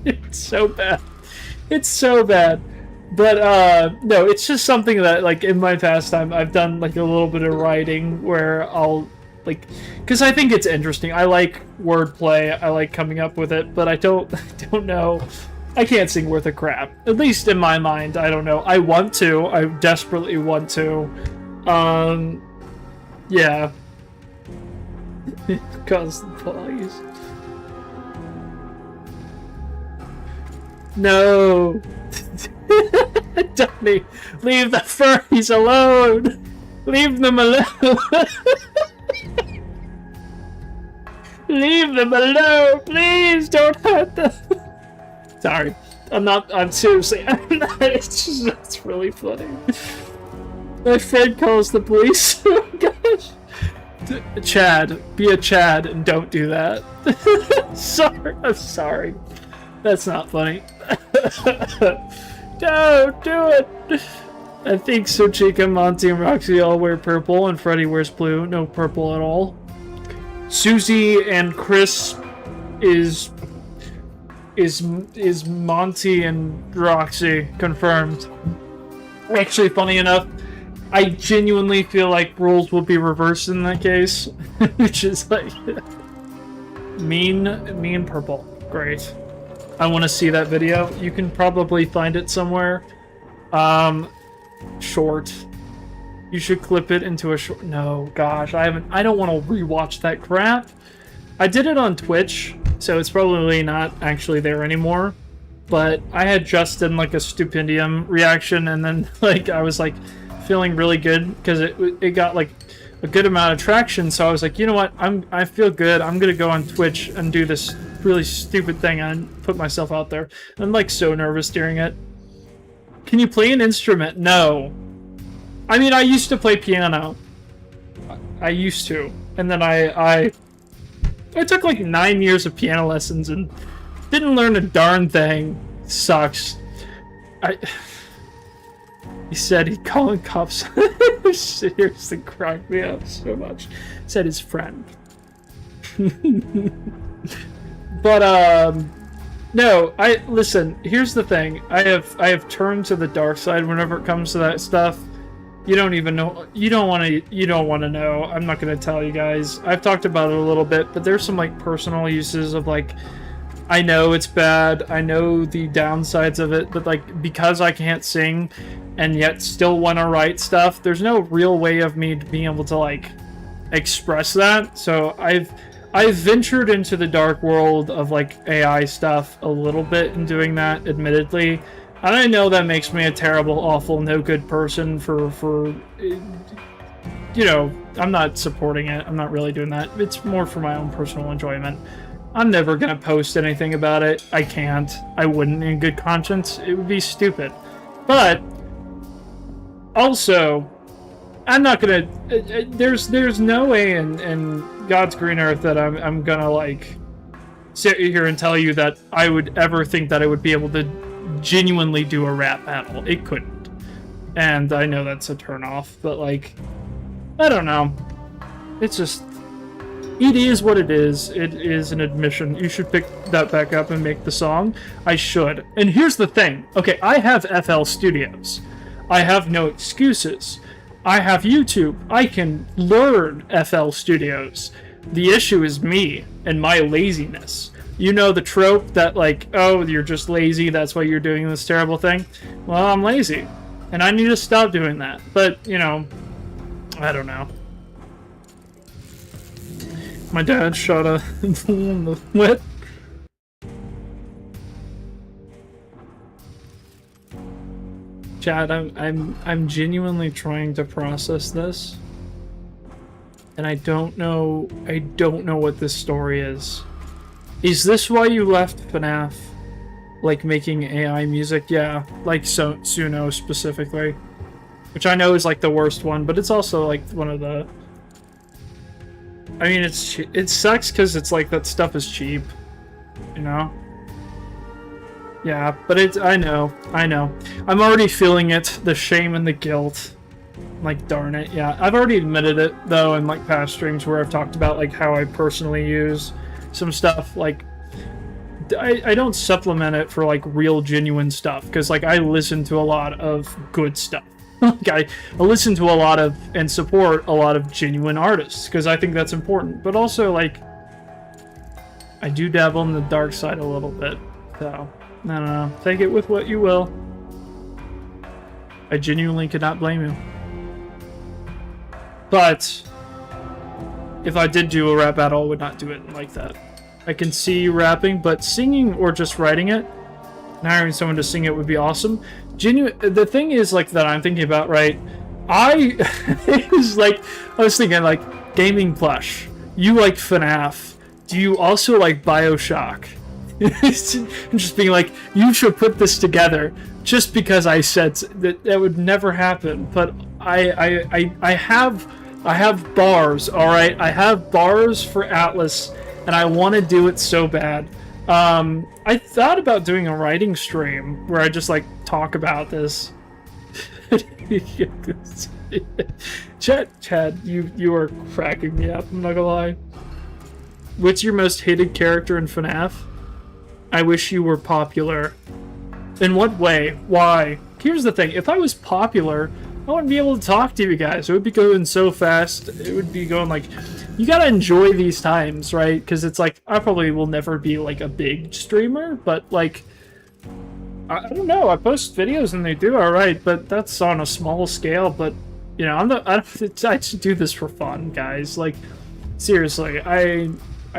It's so bad. It's so bad. But no, it's just something that like in my pastime I've done like a little bit of writing where I'll like, because I think it's interesting. I like wordplay. I like coming up with it, but I don't know. I can't sing worth a crap. At least in my mind, I don't know. I want to. I desperately want to. Yeah. Cause the police. No. Don't leave the furries alone. Leave them alone. Leave them alone. Please don't hurt them. Sorry. I'm seriously, it's really funny. My friend calls the police. Oh gosh. Chad, be a Chad and don't do that. Sorry, I'm sorry. That's not funny. Don't do it. I think so. Chica, Monty, and Roxy all wear purple, and Freddy wears blue. No purple at all. Susie and Chris is Monty and Roxy confirmed. Actually, funny enough, I genuinely feel like roles will be reversed in that case, which is like mean purple. Great. I want to see that video. You can probably find it somewhere. Short. You should clip it into a short. No, gosh, I don't want to rewatch that crap. I did it on Twitch, so it's probably not actually there anymore. But I had just done like a Stupendium reaction, and then like I was like feeling really good because it got like a good amount of traction. So I was like, you know what? I feel good. I'm gonna go on Twitch and do this really stupid thing and put myself out there. I'm like so nervous during it. Can you play an instrument? No. I mean, I used to play piano. I used to, and then I took like 9 years of piano lessons and didn't learn a darn thing. Sucks. He said he'd call in cops. Seriously cracked me up so much. Said his friend. But no, listen, here's the thing. I have turned to the dark side whenever it comes to that stuff. You don't even know. You don't want to know. I'm not going to tell you guys. I've talked about it a little bit, but there's some like personal uses of like, I know it's bad. I know the downsides of it, but like because I can't sing and yet still want to write stuff, there's no real way of me being able to like express that. So I've ventured into the dark world of like AI stuff a little bit in doing that, admittedly. And I know that makes me a terrible, awful, no good person for you know, I'm not supporting it. I'm not really doing that. It's more for my own personal enjoyment. I'm never going to post anything about it. I can't. I wouldn't in good conscience. It would be stupid. But also, I'm not going to... There's no way in God's green earth that I'm going to, like, sit here and tell you that I would ever think that I would be able to genuinely do a rap battle. It couldn't. And I know that's a turnoff, but, like, I don't know. It's just... It is what it is. It is an admission. You should pick that back up and make the song. I should. And here's the thing. Okay, I have FL Studios. I have no excuses. I have YouTube. I can learn FL Studios. The issue is me and my laziness. You know the trope that like, oh, you're just lazy, that's why you're doing this terrible thing? Well, I'm lazy. And I need to stop doing that. But, you know, I don't know. My dad shot a in the wet. Chad, I'm genuinely trying to process this, and I don't know what this story is. Is this why you left FNAF? Like making AI music? Yeah, like Suno specifically, which I know is like the worst one, but it's also like one of the. I mean, it sucks because it's like that stuff is cheap, you know? Yeah, but I know. I'm already feeling it, the shame and the guilt. Like, darn it, yeah. I've already admitted it, though, in like past streams where I've talked about like how I personally use some stuff. Like, I don't supplement it for like real, genuine stuff, because like I listen to a lot of good stuff. Like I listen to a lot of and support a lot of genuine artists because I think that's important. But also, like, I do dabble in the dark side a little bit. So, I don't know. Take it with what you will. I genuinely could not blame you. But if I did do a rap battle, I would not do it like that. I can see rapping, but singing or just writing it, hiring someone to sing it would be awesome. The thing is, like, that I'm thinking about, right? It was like, I was thinking, like, gaming plush. You like FNAF. Do you also like BioShock? I'm just being like, you should put this together. Just because I said that would never happen. But I have bars, alright? I have bars for Atlas, and I want to do it so bad. I thought about doing a writing stream where I just, like, talk about this. Chad, you are cracking me up, I'm not gonna lie. What's your most hated character in FNAF? I wish you were popular. In what way? Why? Here's the thing, if I was popular, I wouldn't be able to talk to you guys. It would be going so fast. It would be going like, you gotta enjoy these times, right? Because it's like, I probably will never be like a big streamer, but like, I don't know. I post videos and they do all right, but that's on a small scale. But you know, I just do this for fun, guys. Like, seriously, I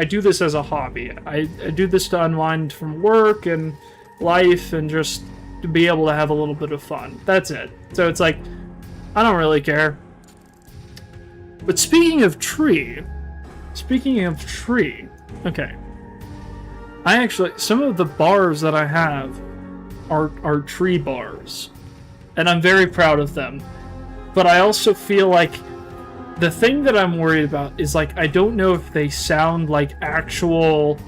do this as a hobby. I do this to unwind from work and life and just to be able to have a little bit of fun. That's it. So it's like, I don't really care. But speaking of tree, okay. I actually, some of the bars that I have are tree bars. And I'm very proud of them. But I also feel like the thing that I'm worried about is, like, I don't know if they sound like actual...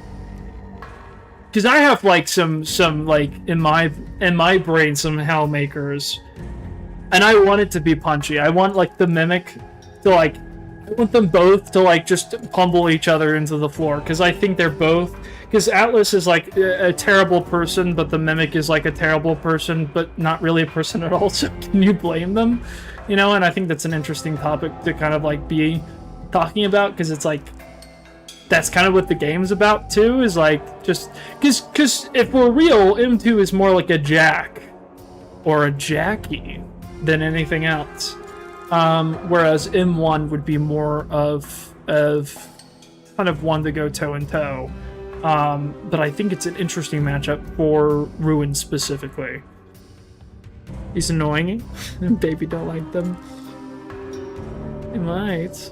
Because I have, like, some like, in my brain, some hell makers. And I want it to be punchy. I want, like, the Mimic to, like... I want them both to, like, just pummel each other into the floor. Because I think they're both... Because Atlas is, like, a terrible person, but the Mimic is, like, a terrible person, but not really a person at all. So can you blame them? You know, and I think that's an interesting topic to kind of, like, be talking about. Because it's, like... That's kind of what the game's about, too. Is, like, just... Because if we're real, M2 is more like a Jack. Or a Jackie than anything else. Whereas M1 would be more of kind of one to go toe-in-toe. But I think it's an interesting matchup for Ruin specifically. He's annoying. Baby don't like them. He might.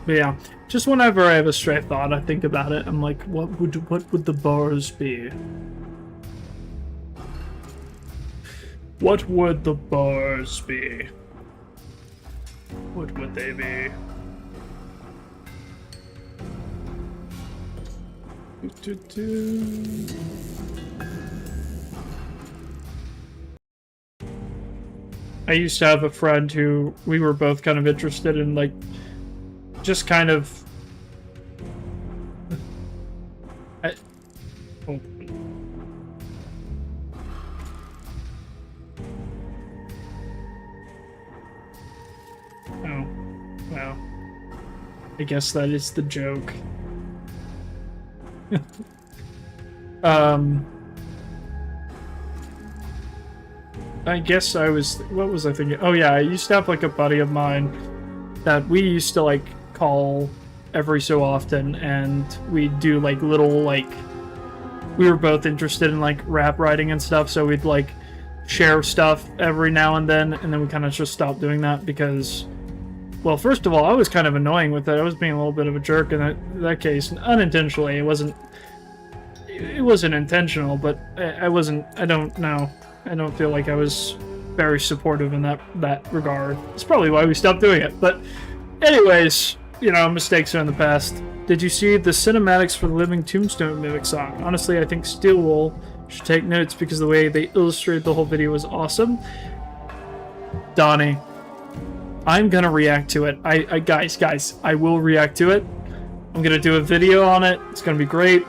But yeah, just whenever I have a stray thought, I think about it. I'm like, what would the bars be? What would the bars be? What would they be? I used to have a friend who we were both kind of interested in, like, just kind of... Oh. Oh, well. I guess that is the joke. I guess I was... What was I thinking? Oh yeah, I used to have, like, a buddy of mine that we used to, like, call every so often, and we'd do, like, little, like... We were both interested in, like, rap writing and stuff, so we'd, like, share stuff every now and then we kind of just stopped doing that because... Well, first of all, I was kind of annoying with it. I was being a little bit of a jerk in that case. Unintentionally, it wasn't intentional, but I wasn't... I don't know. I don't feel like I was very supportive in that regard. It's probably why we stopped doing it. But anyways, you know, mistakes are in the past. Did you see the cinematics for the Living Tombstone Mimic song? Honestly, I think Steelwool should take notes because the way they illustrated the whole video was awesome. Donnie, I'm gonna react to it. Guys, I will react to it. I'm gonna do a video on it. It's gonna be great.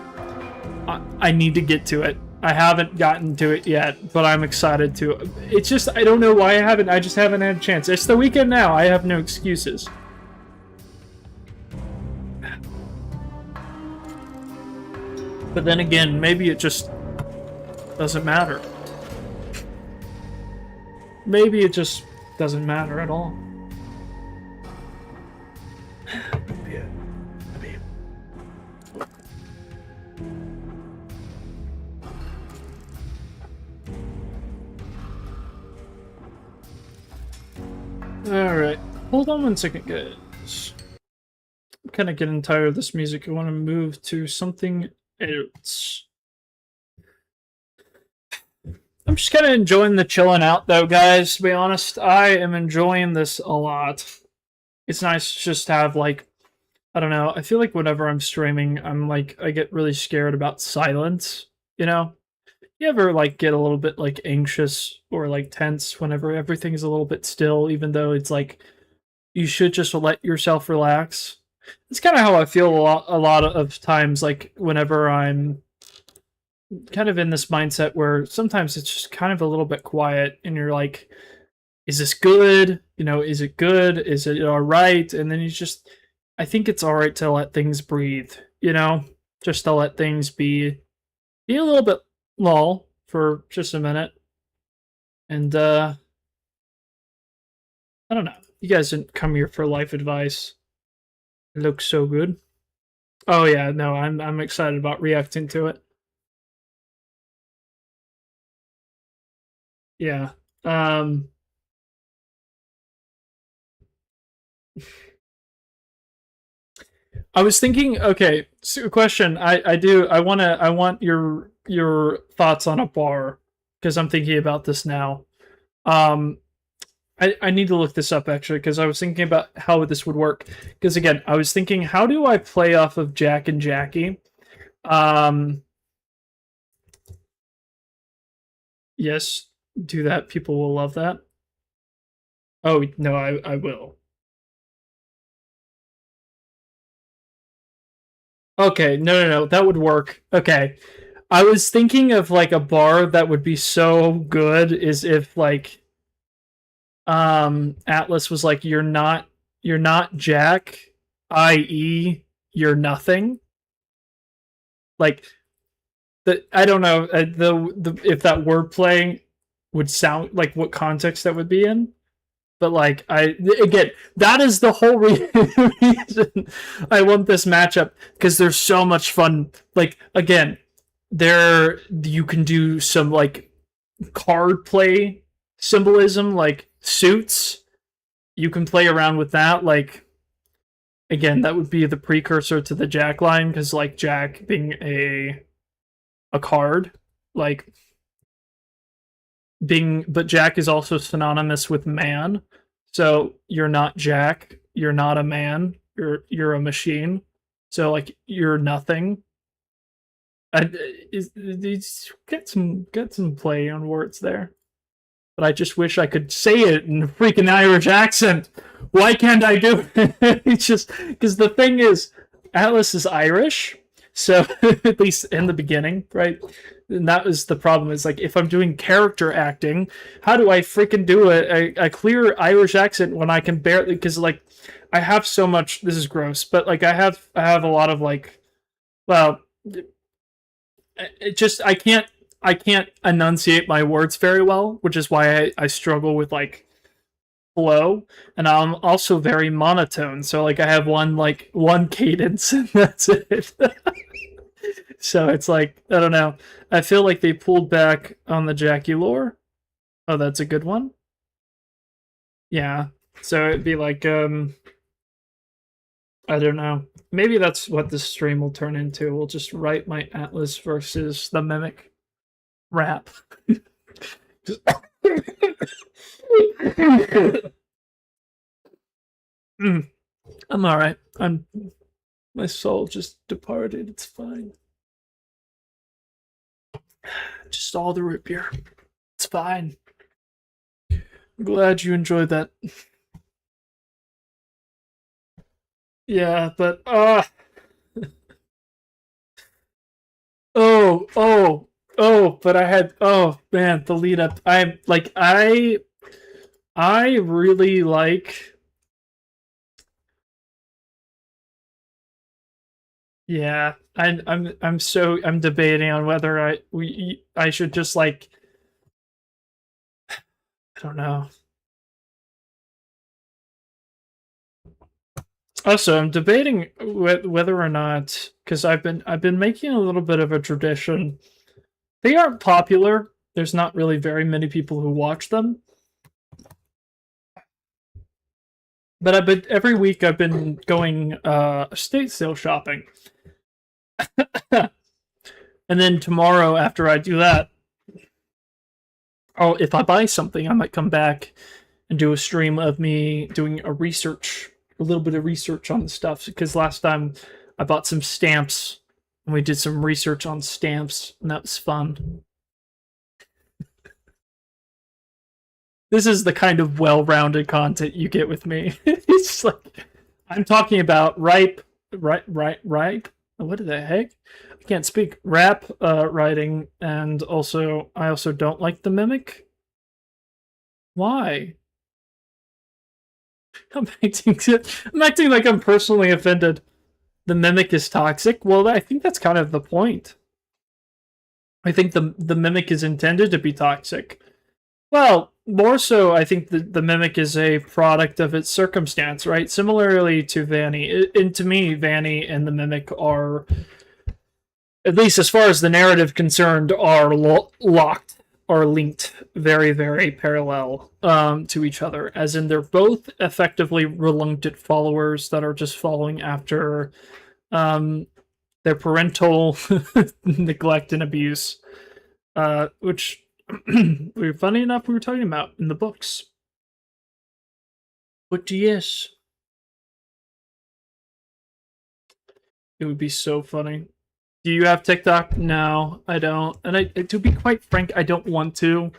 I need to get to it. I haven't gotten to it yet, but I'm excited to. It's just, I don't know why I haven't. I just haven't had a chance. It's the weekend now. I have no excuses. But then again, maybe it just doesn't matter. Maybe it just doesn't matter at all. Hold on 1 second, guys. I'm kind of getting tired of this music. I want to move to something else. I'm just kind of enjoying the chilling out, though, guys. To be honest, I am enjoying this a lot. It's nice to just have, like, I don't know. I feel like whenever I'm streaming, I'm like, I get really scared about silence, you know? You ever, like, get a little bit, like, anxious or, like, tense whenever everything's a little bit still, even though it's like, you should just let yourself relax? It's kind of how I feel a lot of times, like, whenever I'm kind of in this mindset where sometimes it's just kind of a little bit quiet and you're like, is this good? You know, is it good? Is it all right? And then you just, I think it's all right to let things breathe, you know, just to let things be a little bit lull for just a minute. And, I don't know. You guys didn't come here for life advice. It looks so good. Oh yeah, no, I'm excited about reacting to it. Yeah. Um I was thinking, okay, so question. I want your thoughts on a bar because I'm thinking about this now. Um I need to look this up actually because I was thinking about how this would work. Because again, I was thinking, how do I play off of Jack and Jackie? Um yes, do that. People will love that. Oh no, I will. Okay, no, that would work. Okay. I was thinking of like a bar that would be so good is if like Atlas was like you're not Jack, i.e. you're nothing. Like the I don't know the if that wordplay would sound like what context that would be in. But like I again, that is the whole reason I want this matchup because there's so much fun. Like again, there you can do some like card play symbolism, like suits. You can play around with that. Like again, that would be the precursor to the Jack line because like Jack being a card, like but Jack is also synonymous with man. So you're not Jack, you're not a man, you're a machine. So like you're nothing. Get some play on words there. But I just wish I could say it in a freaking Irish accent. Why can't I do it? It's just because the thing is, Atlas is Irish, so at least in the beginning, right? And that was the problem. Is like if I'm doing character acting, how do I freaking do a clear Irish accent when I can barely? Because like I have so much. This is gross, but like I have a lot of like, well, it just I can't enunciate my words very well, which is why I struggle with like flow, and I'm also very monotone. So like I have one cadence and that's it. So it's like I don't know. I feel like they pulled back on the Jackie lore. Oh, that's a good one. Yeah. So it'd be like I don't know. Maybe that's what this stream will turn into. We'll just write my Atlas versus the Mimic rap. I'm all right. I'm my soul just departed. It's fine. Just all the root beer. It's fine. I'm glad you enjoyed that. Yeah, but but I had oh man, the lead up. I really like yeah, I'm debating on whether I should just like I don't know. Also, I'm debating whether or not because I've been making a little bit of a tradition. They aren't popular. There's not really very many people who watch them. But every week I've been going estate sale shopping. And then tomorrow after I do that, if I buy something, I might come back and do a stream of me doing a little bit of research on the stuff. Because last time I bought some stamps and we did some research on stamps, and that was fun. This is the kind of well-rounded content you get with me. It's like I'm talking about ripe. What the heck? I can't speak. Rap writing, and I also don't like the mimic. Why? I'm acting like I'm personally offended. The mimic is toxic. Well, I think that's kind of the point. I think the mimic is intended to be toxic. Well, more so, I think the mimic is a product of its circumstance, right? Similarly to Vanny. And to me, Vanny and the mimic are, at least as far as the narrative concerned, are locked or linked very, very parallel to each other. As in, they're both effectively reluctant followers that are just following after their parental neglect and abuse, which funny enough we were talking about in the books. But yes, it would be so funny. Do you have TikTok? No, I don't. And to be quite frank, I don't want to.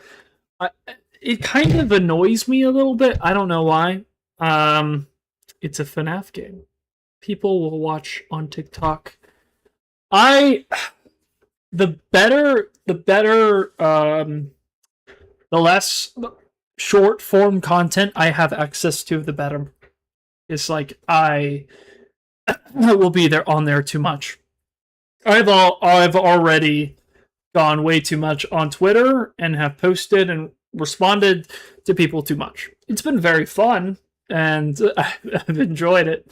It kind of annoys me a little bit. I don't know why. It's a FNAF game. People will watch on TikTok. The less short form content I have access to, the better. It's like I will be on there too much. I've already gone way too much on Twitter and have posted and responded to people too much. It's been very fun and I've enjoyed it.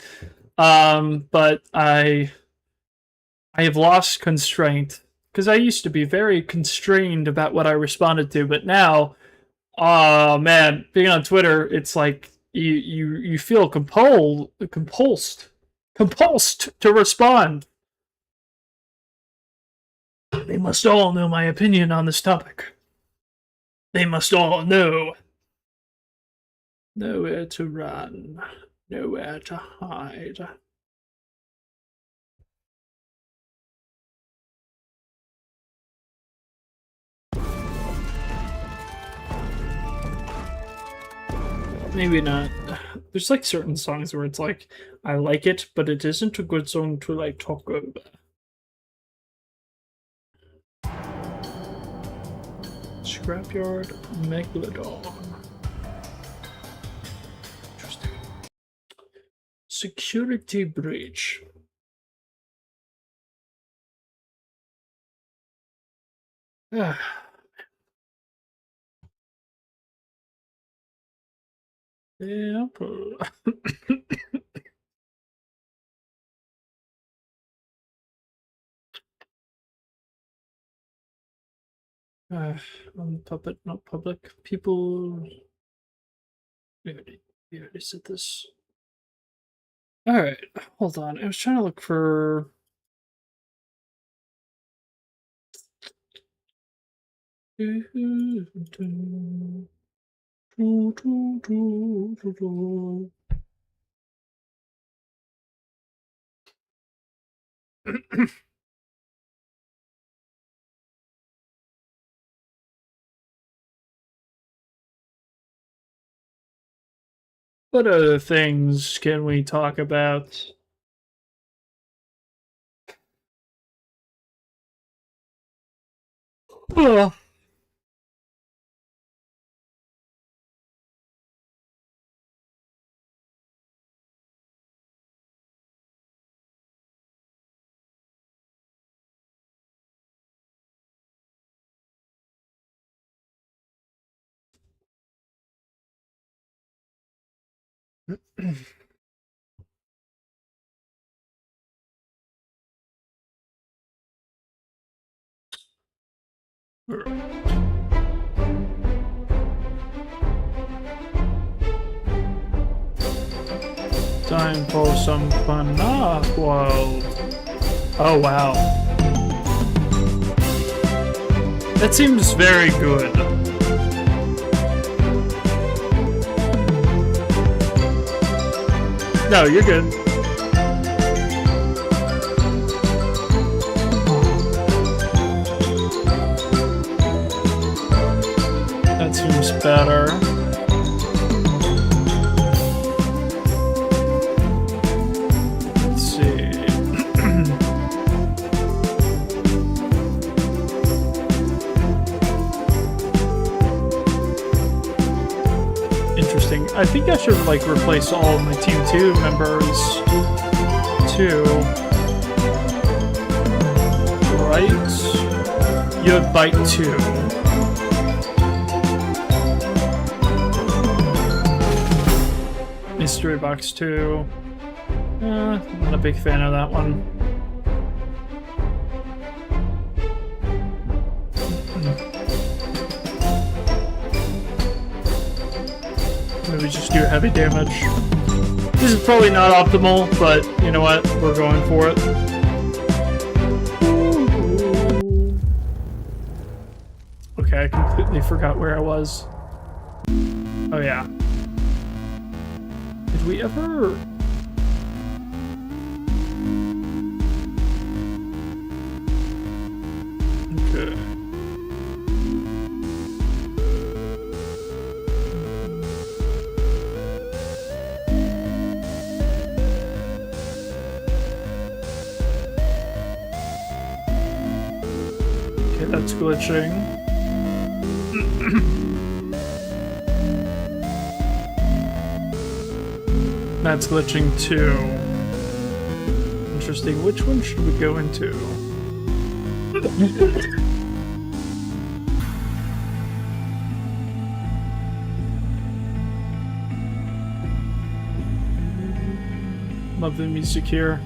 But I have lost constraint because I used to be very constrained about what I responded to, but now, oh man, being on Twitter, it's like you feel compulsed to respond. They must all know my opinion on this topic. They must all know. Nowhere to run, nowhere to hide. Maybe not. There's like certain songs where it's like, I like it, but it isn't a good song to like talk over. Scrapyard Megalodon. Interesting. Security breach. Yeah. On puppet, not public. People. We already said this. Alright, hold on. I was trying to look for. What other things can we talk about? Ugh. Time for some FNAF World. Oh wow. That seems very good. No, you're good. That seems better. Let's see. Interesting. I think I should like replace all of my Team 2 members too. Right? You have Bite 2. Mystery Box 2. Not a big fan of that one. Maybe just do heavy damage. This is probably not optimal, but you know what? We're going for it. Okay, I completely forgot where I was. Oh yeah. Did we ever... Okay. Okay, that's glitching. That's glitching too. Interesting. Which one should we go into? Love the music here.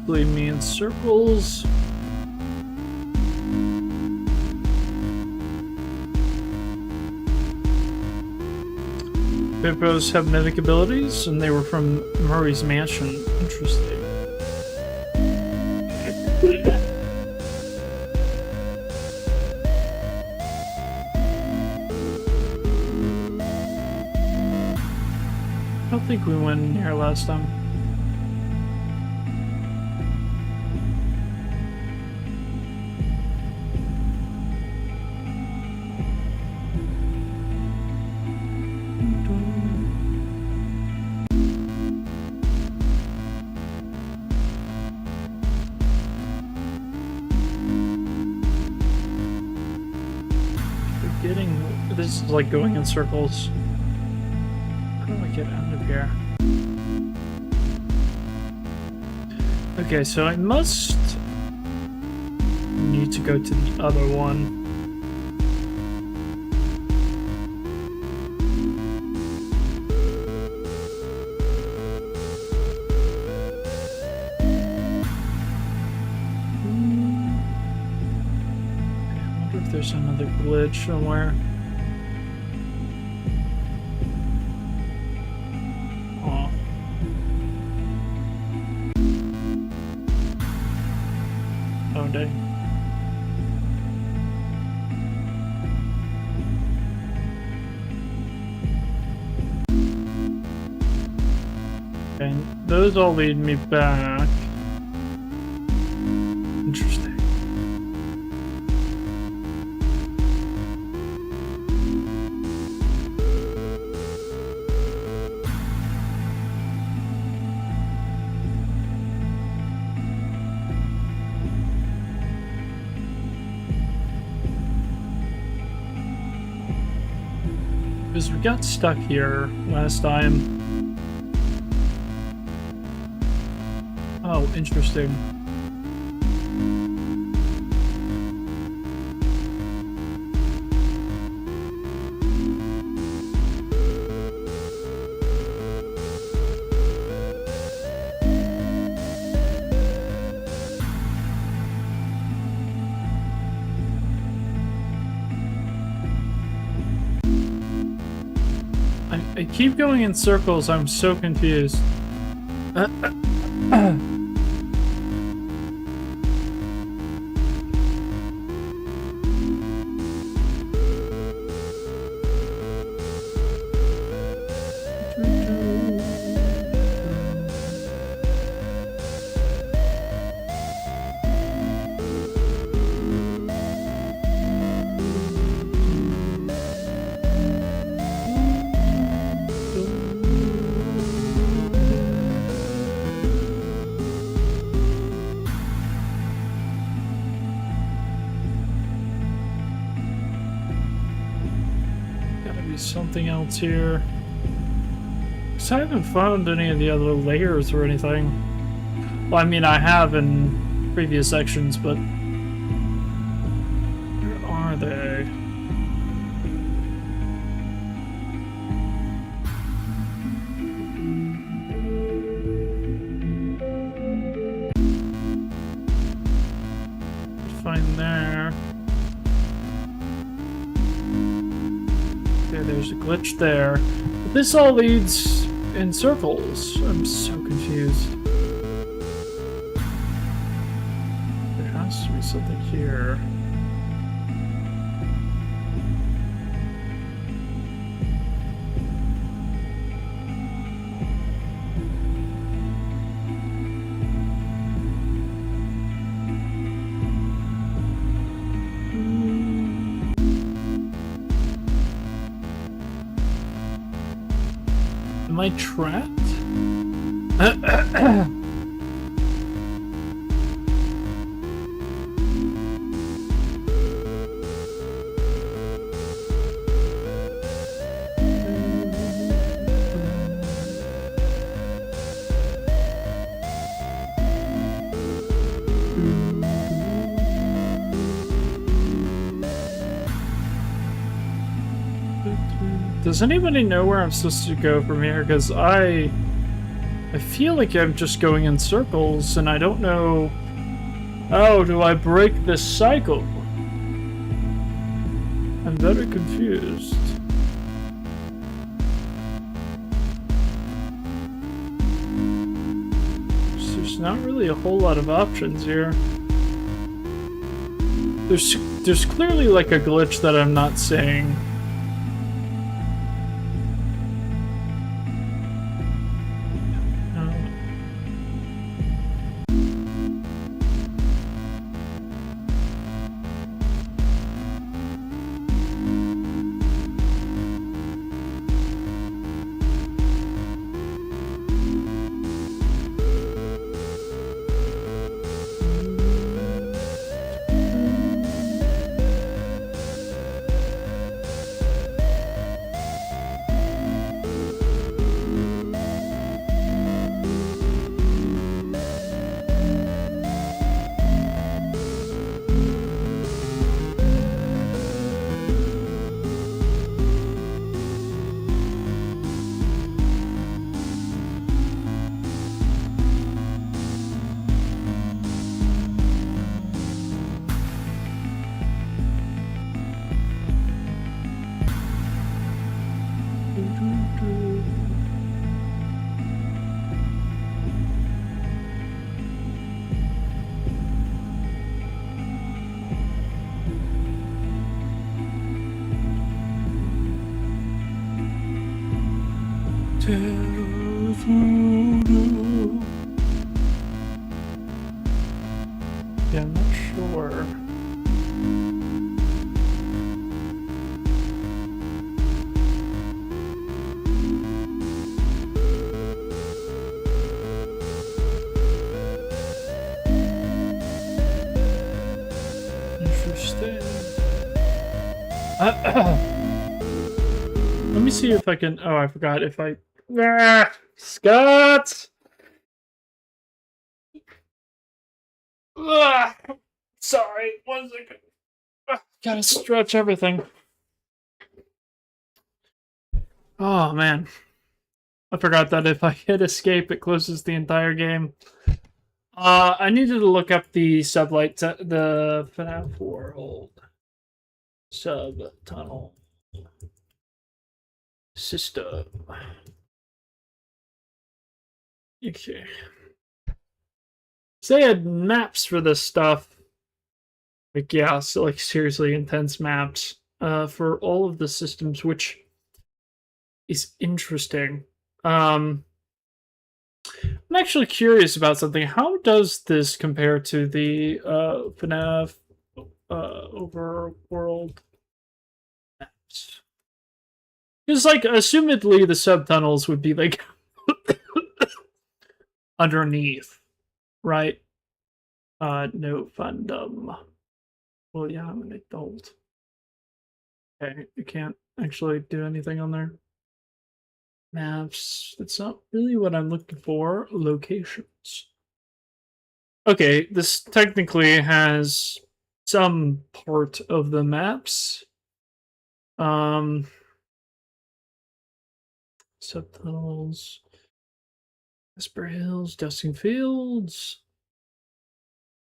Lead me in circles. Hippos have mythic abilities, and they were from Murray's Mansion. Interesting. I don't think we went in here last time. This is like going in circles. How do I get out of here? Okay, so I must need to go to the other one. I wonder if there's another glitch somewhere. Day. And those all lead me back. Interesting. Because we got stuck here last time. Oh, interesting. I keep going in circles. I'm so confused. Something else here. Because I haven't found any of the other layers or anything. Well, I mean, I have in previous sections, but where are they? Find there. There's a glitch there. But this all leads in circles. I'm so confused. There has to be something here. Am I trapped? Does anybody know where I'm supposed to go from here? Because I feel like I'm just going in circles, and I don't know how do I break this cycle? I'm very confused. There's not really a whole lot of options here. There's clearly like a glitch that I'm not seeing. Yeah, I'm not sure. Interesting. Let me see if I can. Oh, I forgot if I. Scott! Sorry, 1 second. Gotta stretch everything. Oh, man. I forgot that if I hit escape, it closes the entire game. I needed to look up the the FNAF world. Sub-tunnel. System. Okay. So they had maps for this stuff. Like, yeah, so like seriously intense maps for all of the systems, which is interesting. I'm actually curious about something. How does this compare to the FNAF overworld maps? Because, like, assumedly the subtunnels would be like underneath, right? No fundum. Well, yeah, I'm an adult. Okay, you can't actually do anything on there. Maps. That's not really what I'm looking for. Locations. Okay, this technically has some part of the maps. Subtunnels. Esper Hills, Dusting Fields.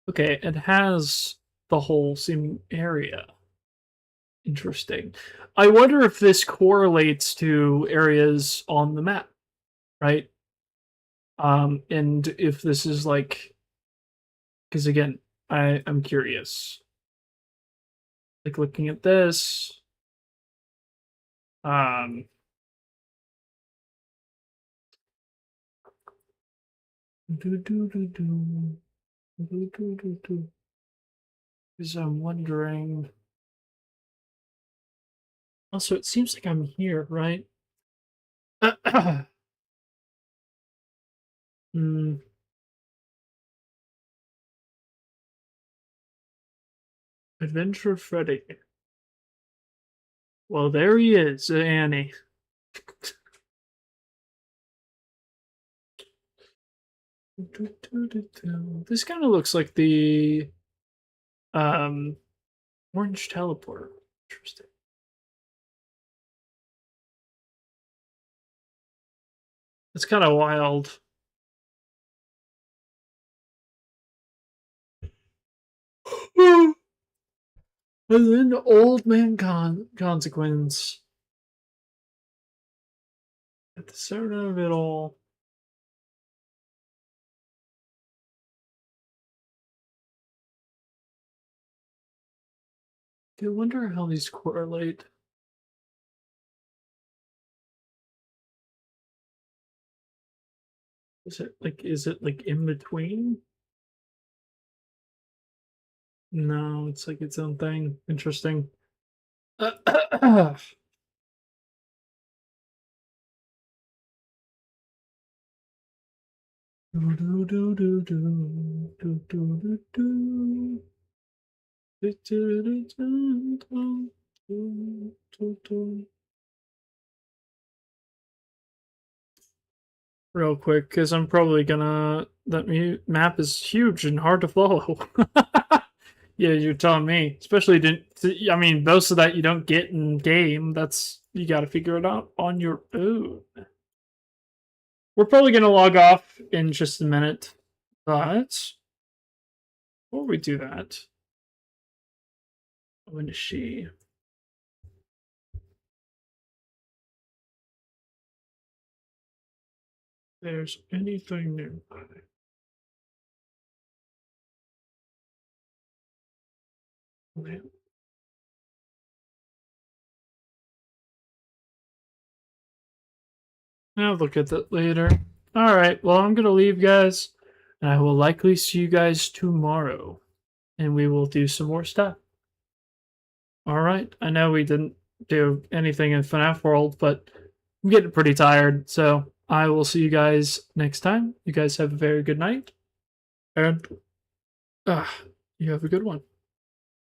Okay, it has the whole same area. Interesting. I wonder if this correlates to areas on the map, right? And if this is like, because again, I'm curious. Like looking at this, um, because I'm wondering. Also, it seems like I'm here, right? Hmm. Adventure Freddy. Well, there he is, Annie. This kind of looks like the um orange teleporter. Interesting. It's kind of wild. And then old man consequence at the center of it all. I wonder how these correlate. Is it like in between? No, it's like its own thing. Interesting. Real quick, because I'm probably gonna. That map is huge and hard to follow. Yeah, you're telling me. Especially, I mean, most of that you don't get in game. That's you got to figure it out on your own. We're probably gonna log off in just a minute, but before we do that, when is she? There's anything nearby. Man. I'll look at that later. All right, well, I'm going to leave, guys, and I will likely see you guys tomorrow, and we will do some more stuff. All right, I know we didn't do anything in FNAF World, but I'm getting pretty tired, so I will see you guys next time. You guys have a very good night, and you have a good one.